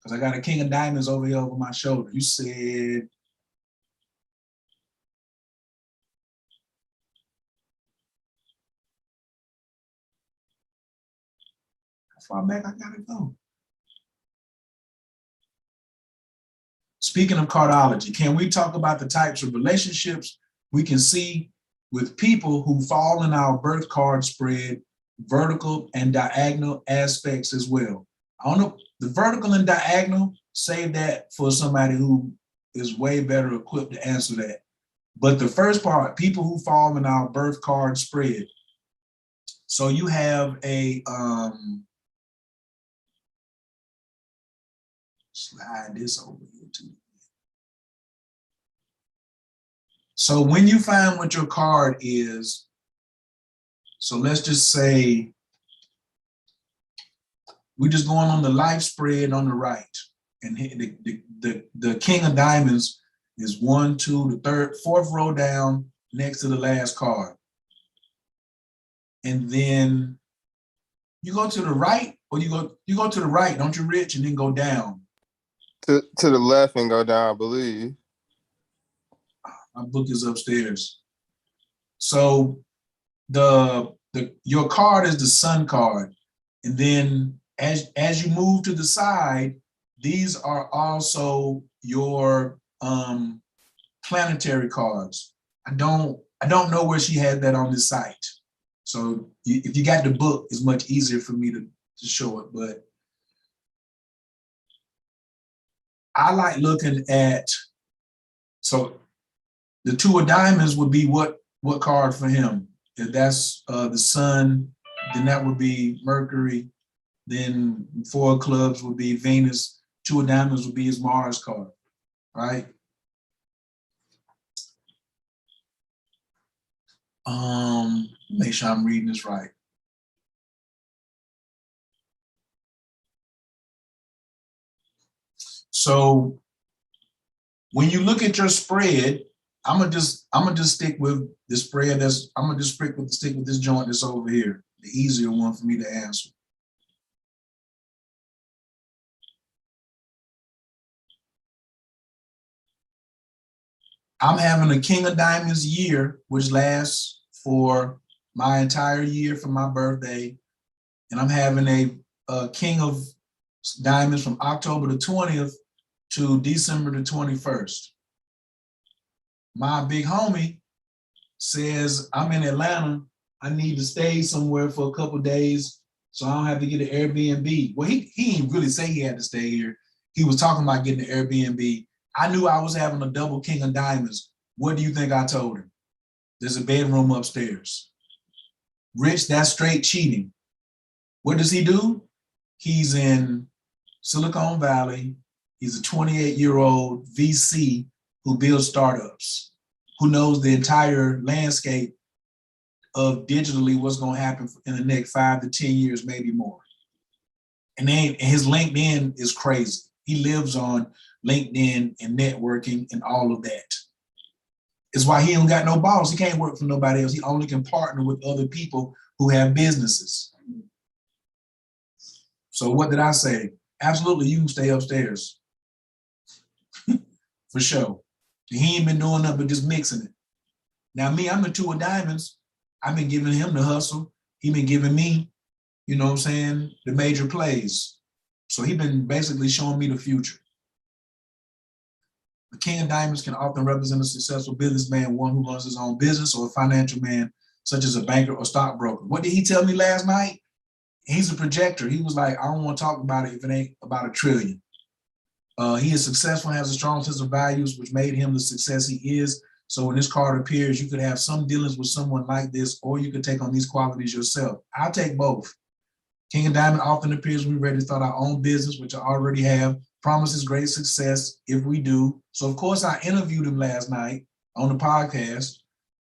because I got a King of Diamonds over here over my shoulder. You said, how far back I gotta go? Speaking of cardology, can we talk about the types of relationships we can see with people who fall in our birth card spread, vertical and diagonal aspects as well? I don't know, the vertical and diagonal, save that for somebody who is way better equipped to answer that. But the first part, people who fall in our birth card spread. So you have a, slide this over here too. So when you find what your card is, so let's just say, we're just going on the life spread on the right. And the King of Diamonds is 1, 2, the third, 4th row down next to the last card. And then you go to the right, or you go to the right, don't you, Rich, and then go down. To the left and go down, I believe. My book is upstairs. So your card is the sun card. And then as you move to the side, these are also your planetary cards. I don't know where she had that on this site. So if you got the book, it's much easier for me to show it, but I like looking at, so the 2 of Diamonds would be what card for him? If that's the sun, then that would be Mercury. Then 4 of Clubs would be Venus. 2 of Diamonds would be his Mars card, right? Make sure I'm reading this right. So when you look at your spread, I'm gonna just stick with the spread I'm gonna just stick with this joint that's over here, the easier one for me to answer. I'm having a King of Diamonds year, which lasts for my entire year for my birthday. And I'm having a King of Diamonds from October the 20th to December the 21st. My big homie says, I'm in Atlanta. I need to stay somewhere for a couple days so I don't have to get an Airbnb. Well, he didn't really say he had to stay here. He was talking about getting an Airbnb. I knew I was having a double King of Diamonds. What do you think I told him? There's a bedroom upstairs. Rich, that's straight cheating. What does he do? He's in Silicon Valley. He's a 28-year-old VC who builds startups, who knows the entire landscape of digitally what's going to happen in the next 5 to 10 years, maybe more. And then his LinkedIn is crazy. He lives on LinkedIn and networking and all of that. It's why he don't got no boss. He can't work for nobody else. He only can partner with other people who have businesses. So what did I say? Absolutely, you can stay upstairs. For sure. He ain't been doing nothing but just mixing it. Now me, I'm the Two of Diamonds. I've been giving him the hustle. He been giving me, you know what I'm saying, the major plays. So he been basically showing me the future. The King of Diamonds can often represent a successful businessman, one who runs his own business, or a financial man, such as a banker or stockbroker. What did he tell me last night? He's a projector. He was like, I don't want to talk about it if it ain't about $1 trillion. He is successful and has a strong sense of values, which made him the success he is. So when this card appears, you could have some dealings with someone like this, or you could take on these qualities yourself. I'll take both. King of Diamond often appears when we're ready to start our own business, which I already have. Promises great success if we do. So of course I interviewed him last night on the podcast.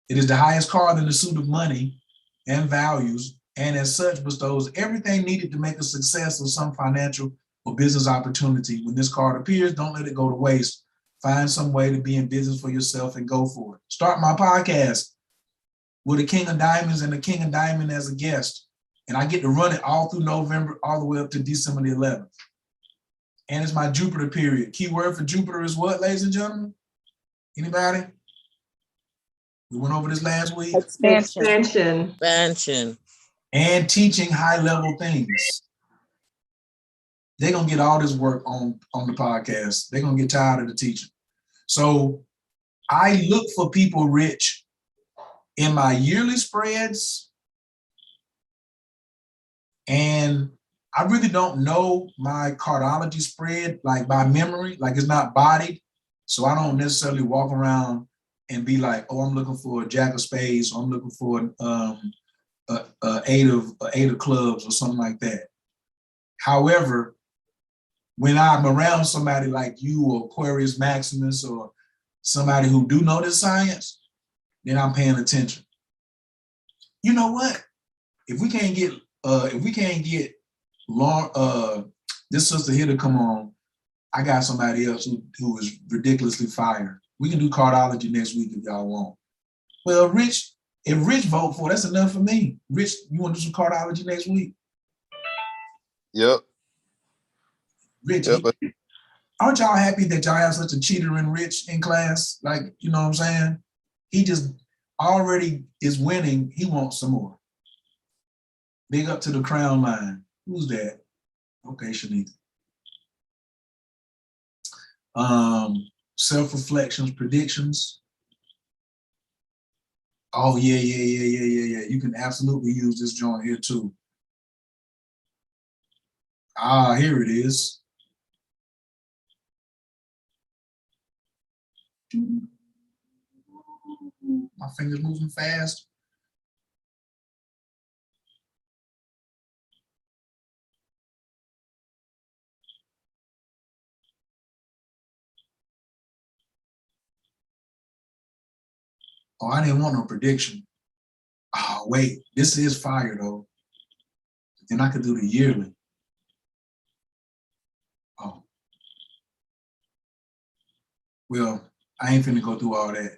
It is the highest card in the suit of money and values, and as such bestows everything needed to make a success of some financial or business opportunity. When this card appears, don't let it go to waste. Find some way to be in business for yourself and go for it. Start my podcast with a King of Diamonds and a King of Diamond as a guest. And I get to run it all through November, all the way up to December the 11th. And it's my Jupiter period. Keyword for Jupiter is what, ladies and gentlemen? Anybody? We went over this last week. Expansion. Expansion. And teaching high-level things. They're going to get all this work on the podcast. They're going to get tired of the teaching. So I look for people, Rich, in my yearly spreads, and I really don't know my cardology spread like by memory, like it's not bodied. So I don't necessarily walk around and be like, oh, I'm looking for a Jack of Spades, or I'm looking for eight of clubs or something like that. However, when I'm around somebody like you or Aquarius Maximus or somebody who do know this science, then I'm paying attention. You know what? If we can't get this sister here to come on, I got somebody else who is ridiculously fire. We can do cardology next week if y'all want. Well, Rich, if Rich vote for it, that's enough for me. Rich, you want to do some cardology next week? Yep. Rich, yep. Aren't y'all happy that y'all have such a cheater in Rich in class? Like, you know what I'm saying? He just already is winning. He wants some more. Big up to the crown line. Who's that? Okay, Shanita. Self-reflections, predictions. Oh, yeah. You can absolutely use this joint here too. Ah, here it is. My fingers moving fast. Oh, I didn't want no prediction. Oh, wait, this is fire though. Then I could do the yearly. Oh. Well, I ain't finna go through all that.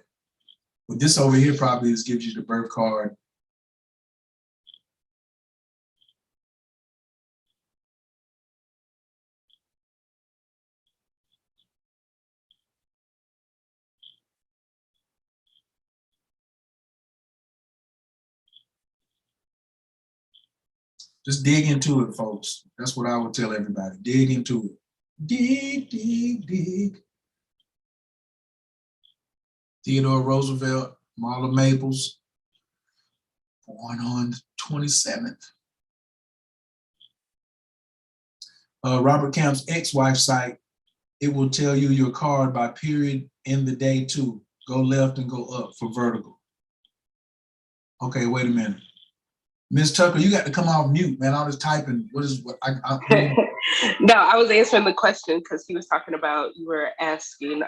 But this over here probably just gives you the birth card. Just dig into it, folks. That's what I would tell everybody. Dig into it. Dig, dig, dig. Theodore Roosevelt, Marla Maples, born on 27th. Robert Camp's ex-wife site, it will tell you your card by period in the day too. Go left and go up for vertical. Okay, wait a minute. Ms. Tucker, you got to come off mute, man. I was typing. What is what? No, I was answering the question because he was talking about, you were asking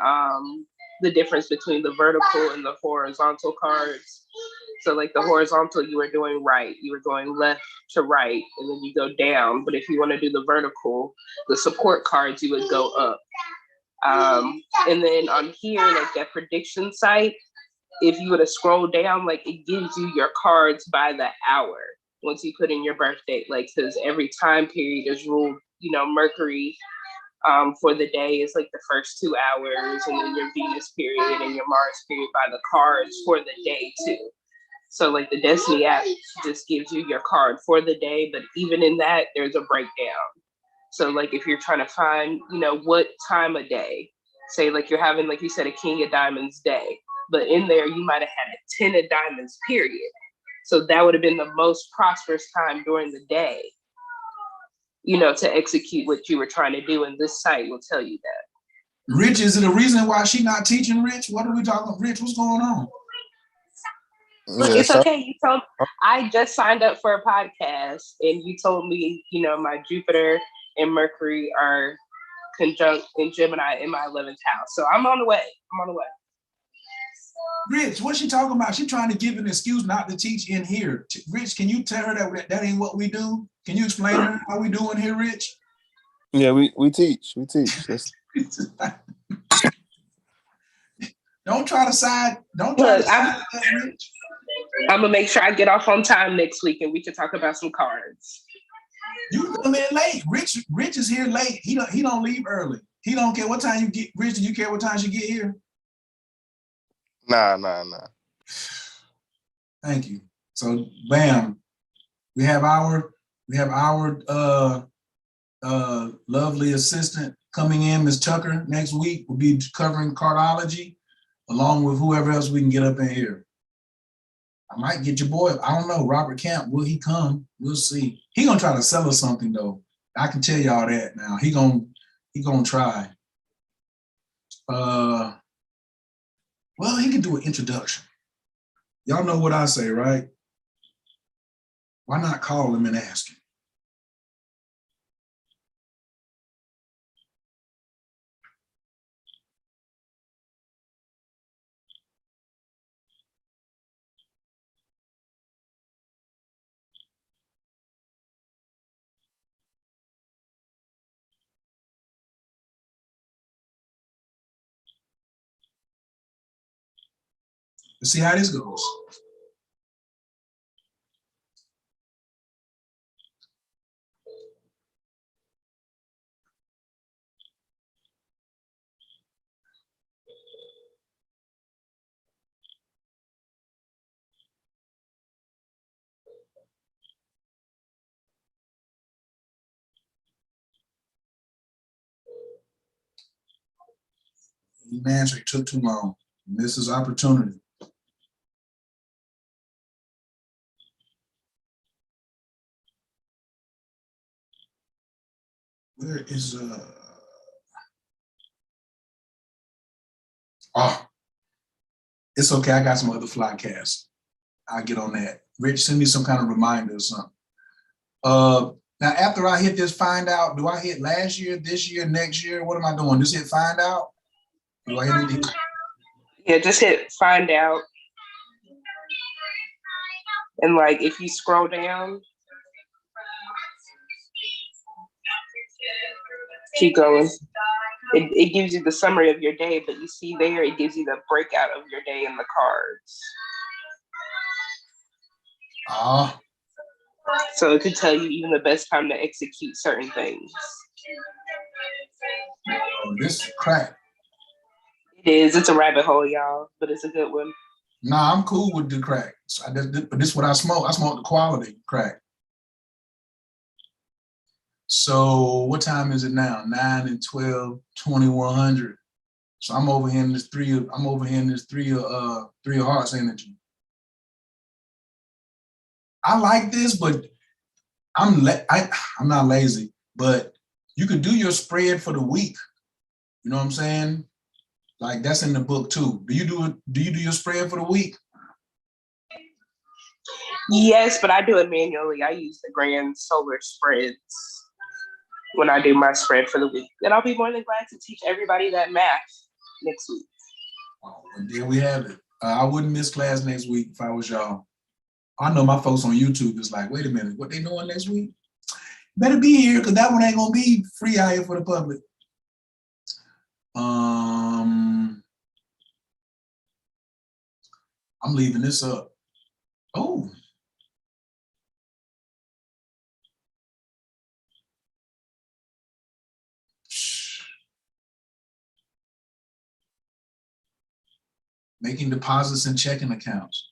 the difference between the vertical and the horizontal cards. So like the horizontal, you were doing right. You were going left to right, and then you go down. But if you want to do the vertical, the support cards, you would go up. And then on here, like that prediction site, if you were to scroll down, like it gives you your cards by the hour once you put in your birth date, like because every time period is ruled, you know, Mercury for the day is like the first 2 hours, and then your Venus period and your Mars period by the cards for the day too. So like the Destiny app just gives you your card for the day, but even in that, there's a breakdown. So like if you're trying to find, you know, what time of day, say like you're having, like you said, a King of Diamonds day, but in there you might have had a 10 of Diamonds period. So that would have been the most prosperous time during the day, you know, to execute what you were trying to do. And this site will tell you that. Rich, is it a reason why she not teaching, Rich? What are we talking about? Rich, what's going on? Look, it's okay. You told I just signed up for a podcast, and you told me, you know, my Jupiter and Mercury are conjunct in Gemini in my 11th house. So I'm on the way. I'm on the way. Rich, what's she talking about? She's trying to give an excuse not to teach in here. Rich, can you tell her that ain't what we do? Can you explain to her how we doing here, Rich? Yeah, we teach. We teach. Don't try to side. Don't try to side that, Rich. I'm gonna make sure I get off on time next week, and we can talk about some cards. You come in late. Rich is here late. He don't leave early. He don't care what time you get. Rich, do you care what time you get here? Nah. Thank you. So, bam, we have our lovely assistant coming in, Ms. Tucker. Next week we'll be covering cardology, along with whoever else we can get up in here. I might get your boy. I don't know, Robert Camp. Will he come? We'll see. He gonna try to sell us something though. I can tell y'all that now. He gonna try. Well, he can do an introduction. Y'all know what I say, right? Why not call him and ask him? Let's see how this goes. He didn't answer. It took too long. He missed his opportunity. Where is oh, it's okay. I got some other fly casts. I'll get on that. Rich, send me some kind of reminder or something. Now after I hit this find out, do I hit last year, this year, next year? What am I doing? Just hit find out? Do I hit Yeah, just hit find out. And like if you scroll down, keep going. It gives you the summary of your day, but you see there, it gives you the breakout of your day in the cards. Ah, So it could tell you even the best time to execute certain things. this is crack. It is. It's a rabbit hole, y'all, but it's a good one. Nah, I'm cool with the crack. So but this is what I smoke. I smoke the quality crack. So what time is it now? 9 and 12, 2100. So I'm over here in this three of hearts energy. I like this, but I'm not lazy, but you could do your spread for the week. You know what I'm saying? Like that's in the book too. Do you do your spread for the week? Yes, but I do it manually. I use the grand solar spreads when I do my spread for the week. And I'll be more than glad to teach everybody that math next week. Oh, well, there we have it. I wouldn't miss class next week if I was y'all. I know my folks on YouTube is like, wait a minute, what they doing next week? Better be here because that one ain't gonna be free out here for the public. I'm leaving this up. Oh. Making deposits in checking accounts.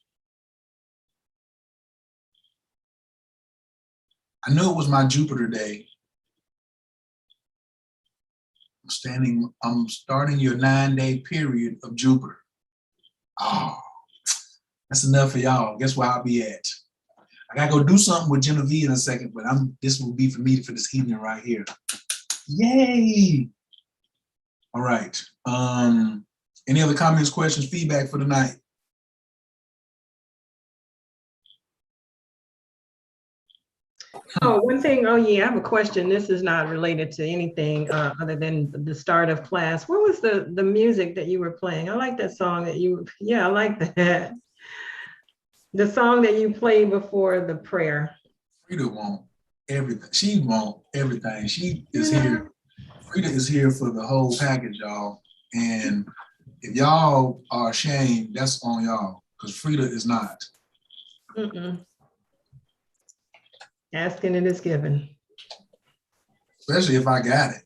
I knew it was my Jupiter day. I'm starting your 9-day period of Jupiter. Oh, that's enough for y'all. Guess where I'll be at? I gotta go do something with Genevieve in a second, but this will be for me for this evening right here. Yay! All right. Any other comments, questions, feedback for tonight? Oh, one thing. Oh, yeah, I have a question. This is not related to anything other than the start of class. What was the music that you were playing? I like that song that you. Yeah, I like that. The song that you played before the prayer. Frida want everything. She want everything. She is here. Frida is here for the whole package, y'all. And if y'all are ashamed, that's on y'all, because Frida is not. Asking it is given. Especially if I got it.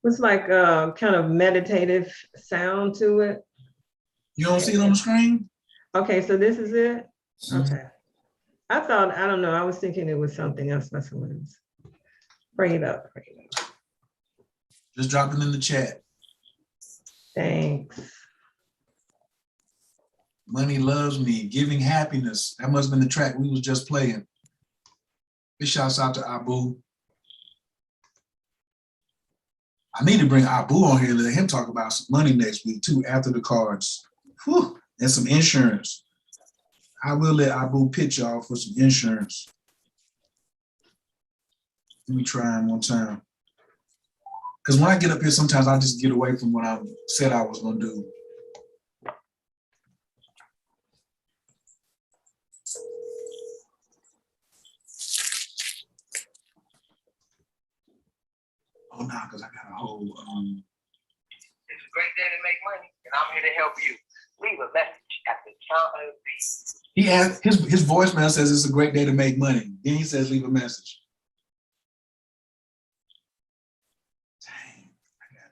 It's like a kind of meditative sound to it. You don't see it on the screen? Okay, so this is it? Okay. I don't know, I was thinking it was something else. That's what it is. Pray it up, pray it up. Just drop it in the chat. Thanks. Money loves me, giving happiness. That must have been the track we was just playing. Big shouts out to Abu. I need to bring Abu on here and let him talk about some money next week too, after the cards. Whew, and some insurance. I will let Abu pitch y'all for some insurance. Let me try him one time. Because when I get up here, sometimes I just get away from what I said I was gonna do. Oh, no, because I got a whole. It's a great day to make money, and I'm here to help you. Leave a message at the top of the beat. He asked, his voicemail says it's a great day to make money. Then he says leave a message. Dang, I got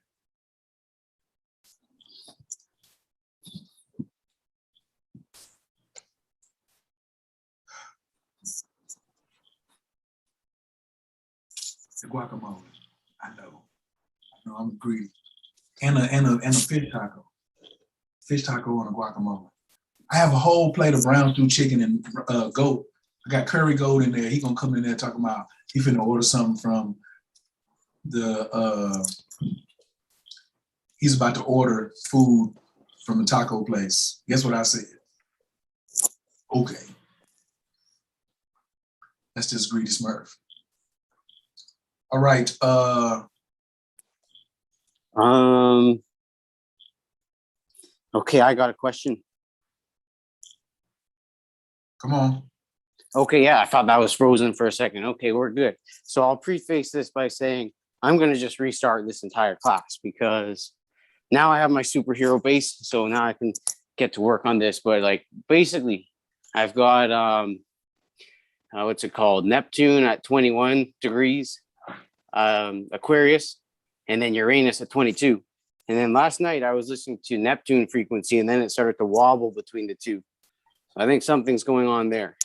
the guacamole. I know I'm greedy. And a fish taco. Fish taco and a guacamole. I have a whole plate of brown stew chicken and goat. I got curry goat in there. He gonna come in there talking about he finna order something from the he's about to order food from the taco place. Guess what I said? Okay. That's just greedy Smurf. All right. Okay, I got a question. Come on. Okay, yeah, I thought that was frozen for a second. Okay, we're good. So I'll preface this by saying I'm going to just restart this entire class because now I have my superhero base. So now I can get to work on this. But like basically, I've got what's it called? Neptune at 21 degrees, Aquarius, and then Uranus at 22. And then last night I was listening to Neptune frequency, and then it started to wobble between the two. So I think something's going on there.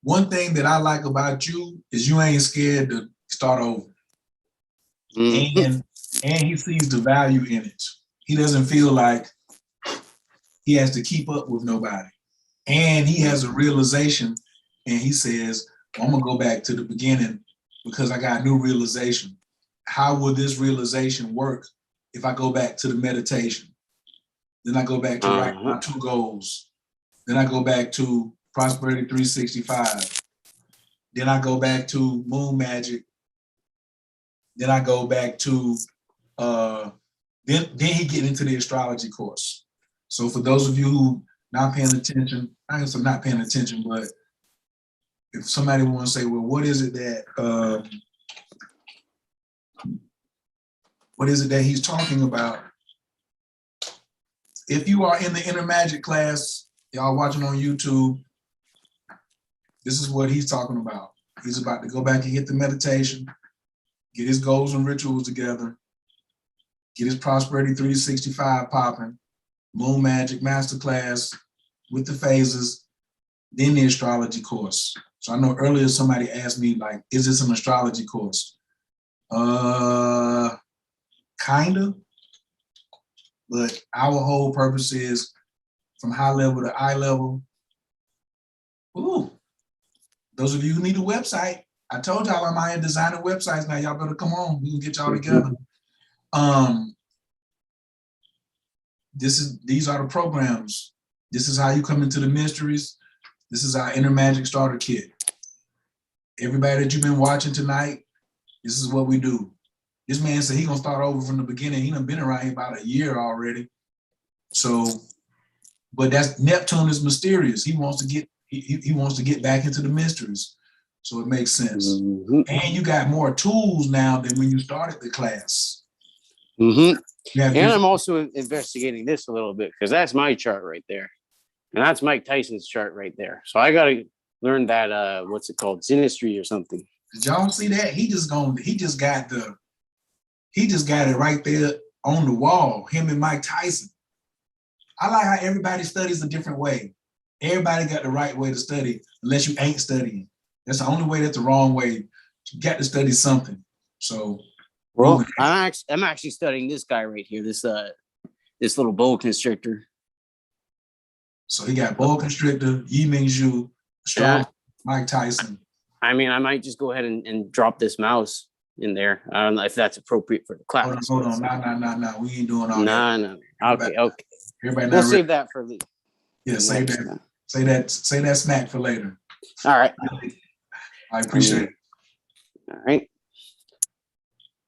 One thing that I like about you is you ain't scared to start over. And he sees the value in it. He doesn't feel like he has to keep up with nobody. And he has a realization, and he says, I'm gonna go back to the beginning because I got a new realization. How will this realization work if I go back to the meditation? Then I go back to write my 2 goals. Then I go back to Prosperity 365. Then I go back to Moon Magic. Then I go back to, then he get into the astrology course. So for those of you who not paying attention, I guess I'm not paying attention, but if somebody wants to say, well, what is it that he's talking about? If you are in the Inner Magic class, y'all watching on YouTube, this is what he's talking about. He's about to go back and hit the meditation, get his goals and rituals together, get his Prosperity 365 popping, Moon Magic Masterclass with the phases, then the astrology course. So I know earlier somebody asked me, like, is this an astrology course? Kind of. But our whole purpose is from high level to eye level. Ooh, those of you who need a website, I told y'all I'm out here designing websites now. Y'all better come on. We can get y'all together. These are the programs. This is how you come into the mysteries. This is our Inner Magic Starter Kit. Everybody that you've been watching tonight, this is what we do. This man said he's gonna start over from the beginning. He done been around here about a year already. So, but that's Neptune is mysterious. He wants to get he wants to get back into the mysteries. So it makes sense. And you got more tools now than when you started the class. And I'm also investigating this a little bit because that's my chart right there. And that's Mike Tyson's chart right there. So I gotta learn that what's it called? Synastry or something. Did y'all see that? He just got it right there on the wall, him and Mike Tyson. I like how everybody studies a different way. Everybody got the right way to study, unless you ain't studying. That's the only way. That's the wrong way. You got to study something. So, well, I'm actually studying this guy right here. This little boa constrictor. So he got boa constrictor, Yi Ming Zhu, Mike Tyson. I mean, I might just go ahead and drop this mouse in there. I don't know if that's appropriate for the class. Hold on. No. We ain't doing all that. No. Okay. Everybody we'll save that for later. Yeah, say that snack for later. All right. I appreciate it. All right.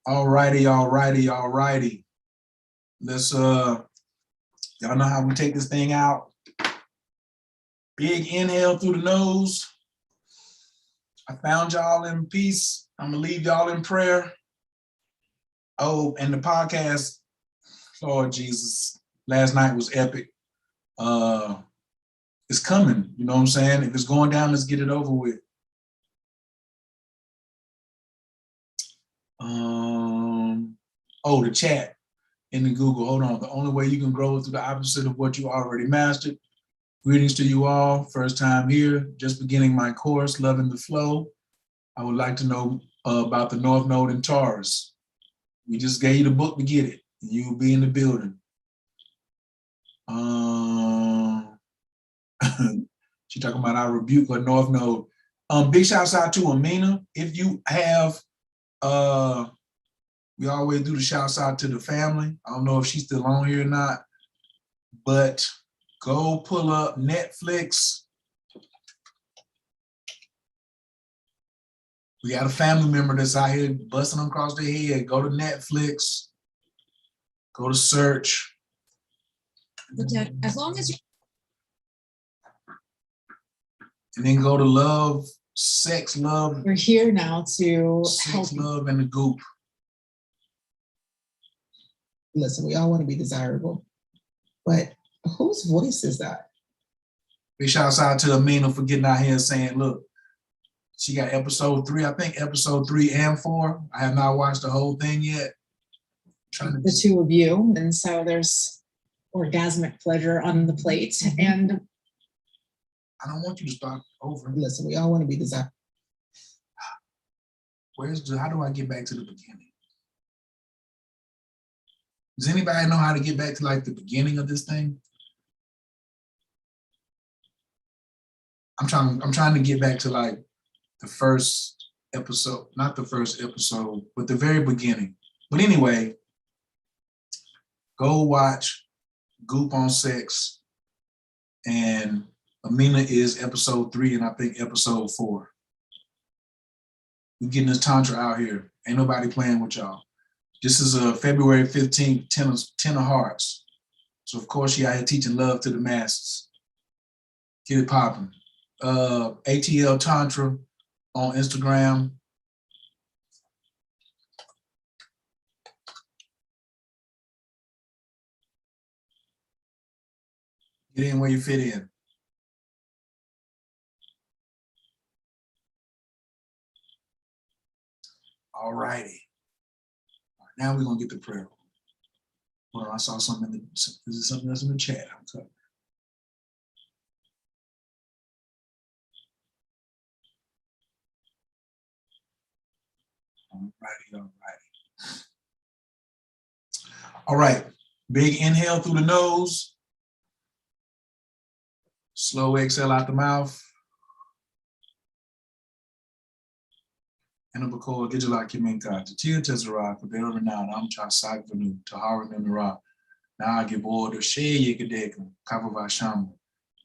All righty. Let's y'all know how we take this thing out. Big inhale through the nose. I found y'all in peace. I'm gonna leave y'all in prayer. Oh, and the podcast, Lord Jesus, last night was epic. It's coming, you know what I'm saying? If it's going down, let's get it over with. The chat in the Google, hold on. The only way you can grow is through the opposite of what you already mastered. Greetings to you all, first time here, just beginning my course, Loving the Flow. I would like to know about the North Node in Taurus. We just gave you the book to get it, and you'll be in the building. She talking about I rebuke her North Node. Big shouts out to Amina. If you have, we always do the shouts out to the family. I don't know if she's still on here or not, but go pull up Netflix. We got a family member that's out here busting them across their head. Go to Netflix, go to search. But Dad, as long as you And then go to love, sex, love. we're here now to help Sex, love, and the goop. listen, we all want to be desirable, but whose voice is that? Big shouts out to Amina for getting out here and saying, look, she got episode 3, I think episode 3 and 4. I have not watched the whole thing yet. The two of you, and so there's orgasmic pleasure on the plate, and I don't want you to start over. listen, we all want to be desirable. How do I get back to the beginning? Does anybody know how to get back to like the beginning of this thing? I'm trying to get back to like the first episode, not the first episode, but the very beginning. But anyway, go watch Goop on Sex, and Amina is episode 3 and I think episode 4. We're getting this tantra out here. Ain't nobody playing with y'all. This is February 15th, 10 of Hearts. So of course she out here teaching love to the masses. Get it popping. ATL Tantra on Instagram. Get in where you fit in. All righty. Now we're gonna get to prayer. Well, I saw something in the, is there something else in the chat? I'm sorry. All right. Big inhale through the nose. Slow exhale out the mouth. Anabakor, Gijala Kiminka, Tatia Tezara, Kabera Renan, Amcha Sagvanu, Tahara Memira, Nagi Shea Yakadeka, Kavava Shama,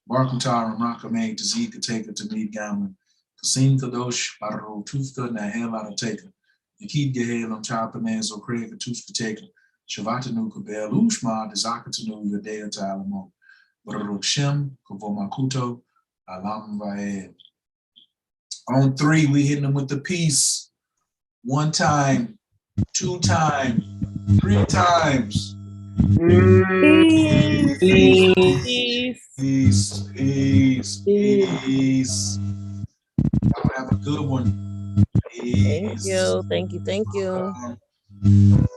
Barkantar and Rakame, Tazika Taker to Mead Gammon, Kasim Kadosh, Baro Tufka, Nahel Adateka, Yakid Gahel, Chapanez, or Craig, Tuska Taker, Shavatanu Kabel, Ushma, Dezakatanu, Yadea Talamo, Barok Shem, Kavomakuto, Alam Vaed. On 3, we hitting them with the peace. 1 time, 2 times, 3 times. Peace. Peace. Peace. Peace. Y'all have a good one. Peace. Thank you. Thank you. Thank you.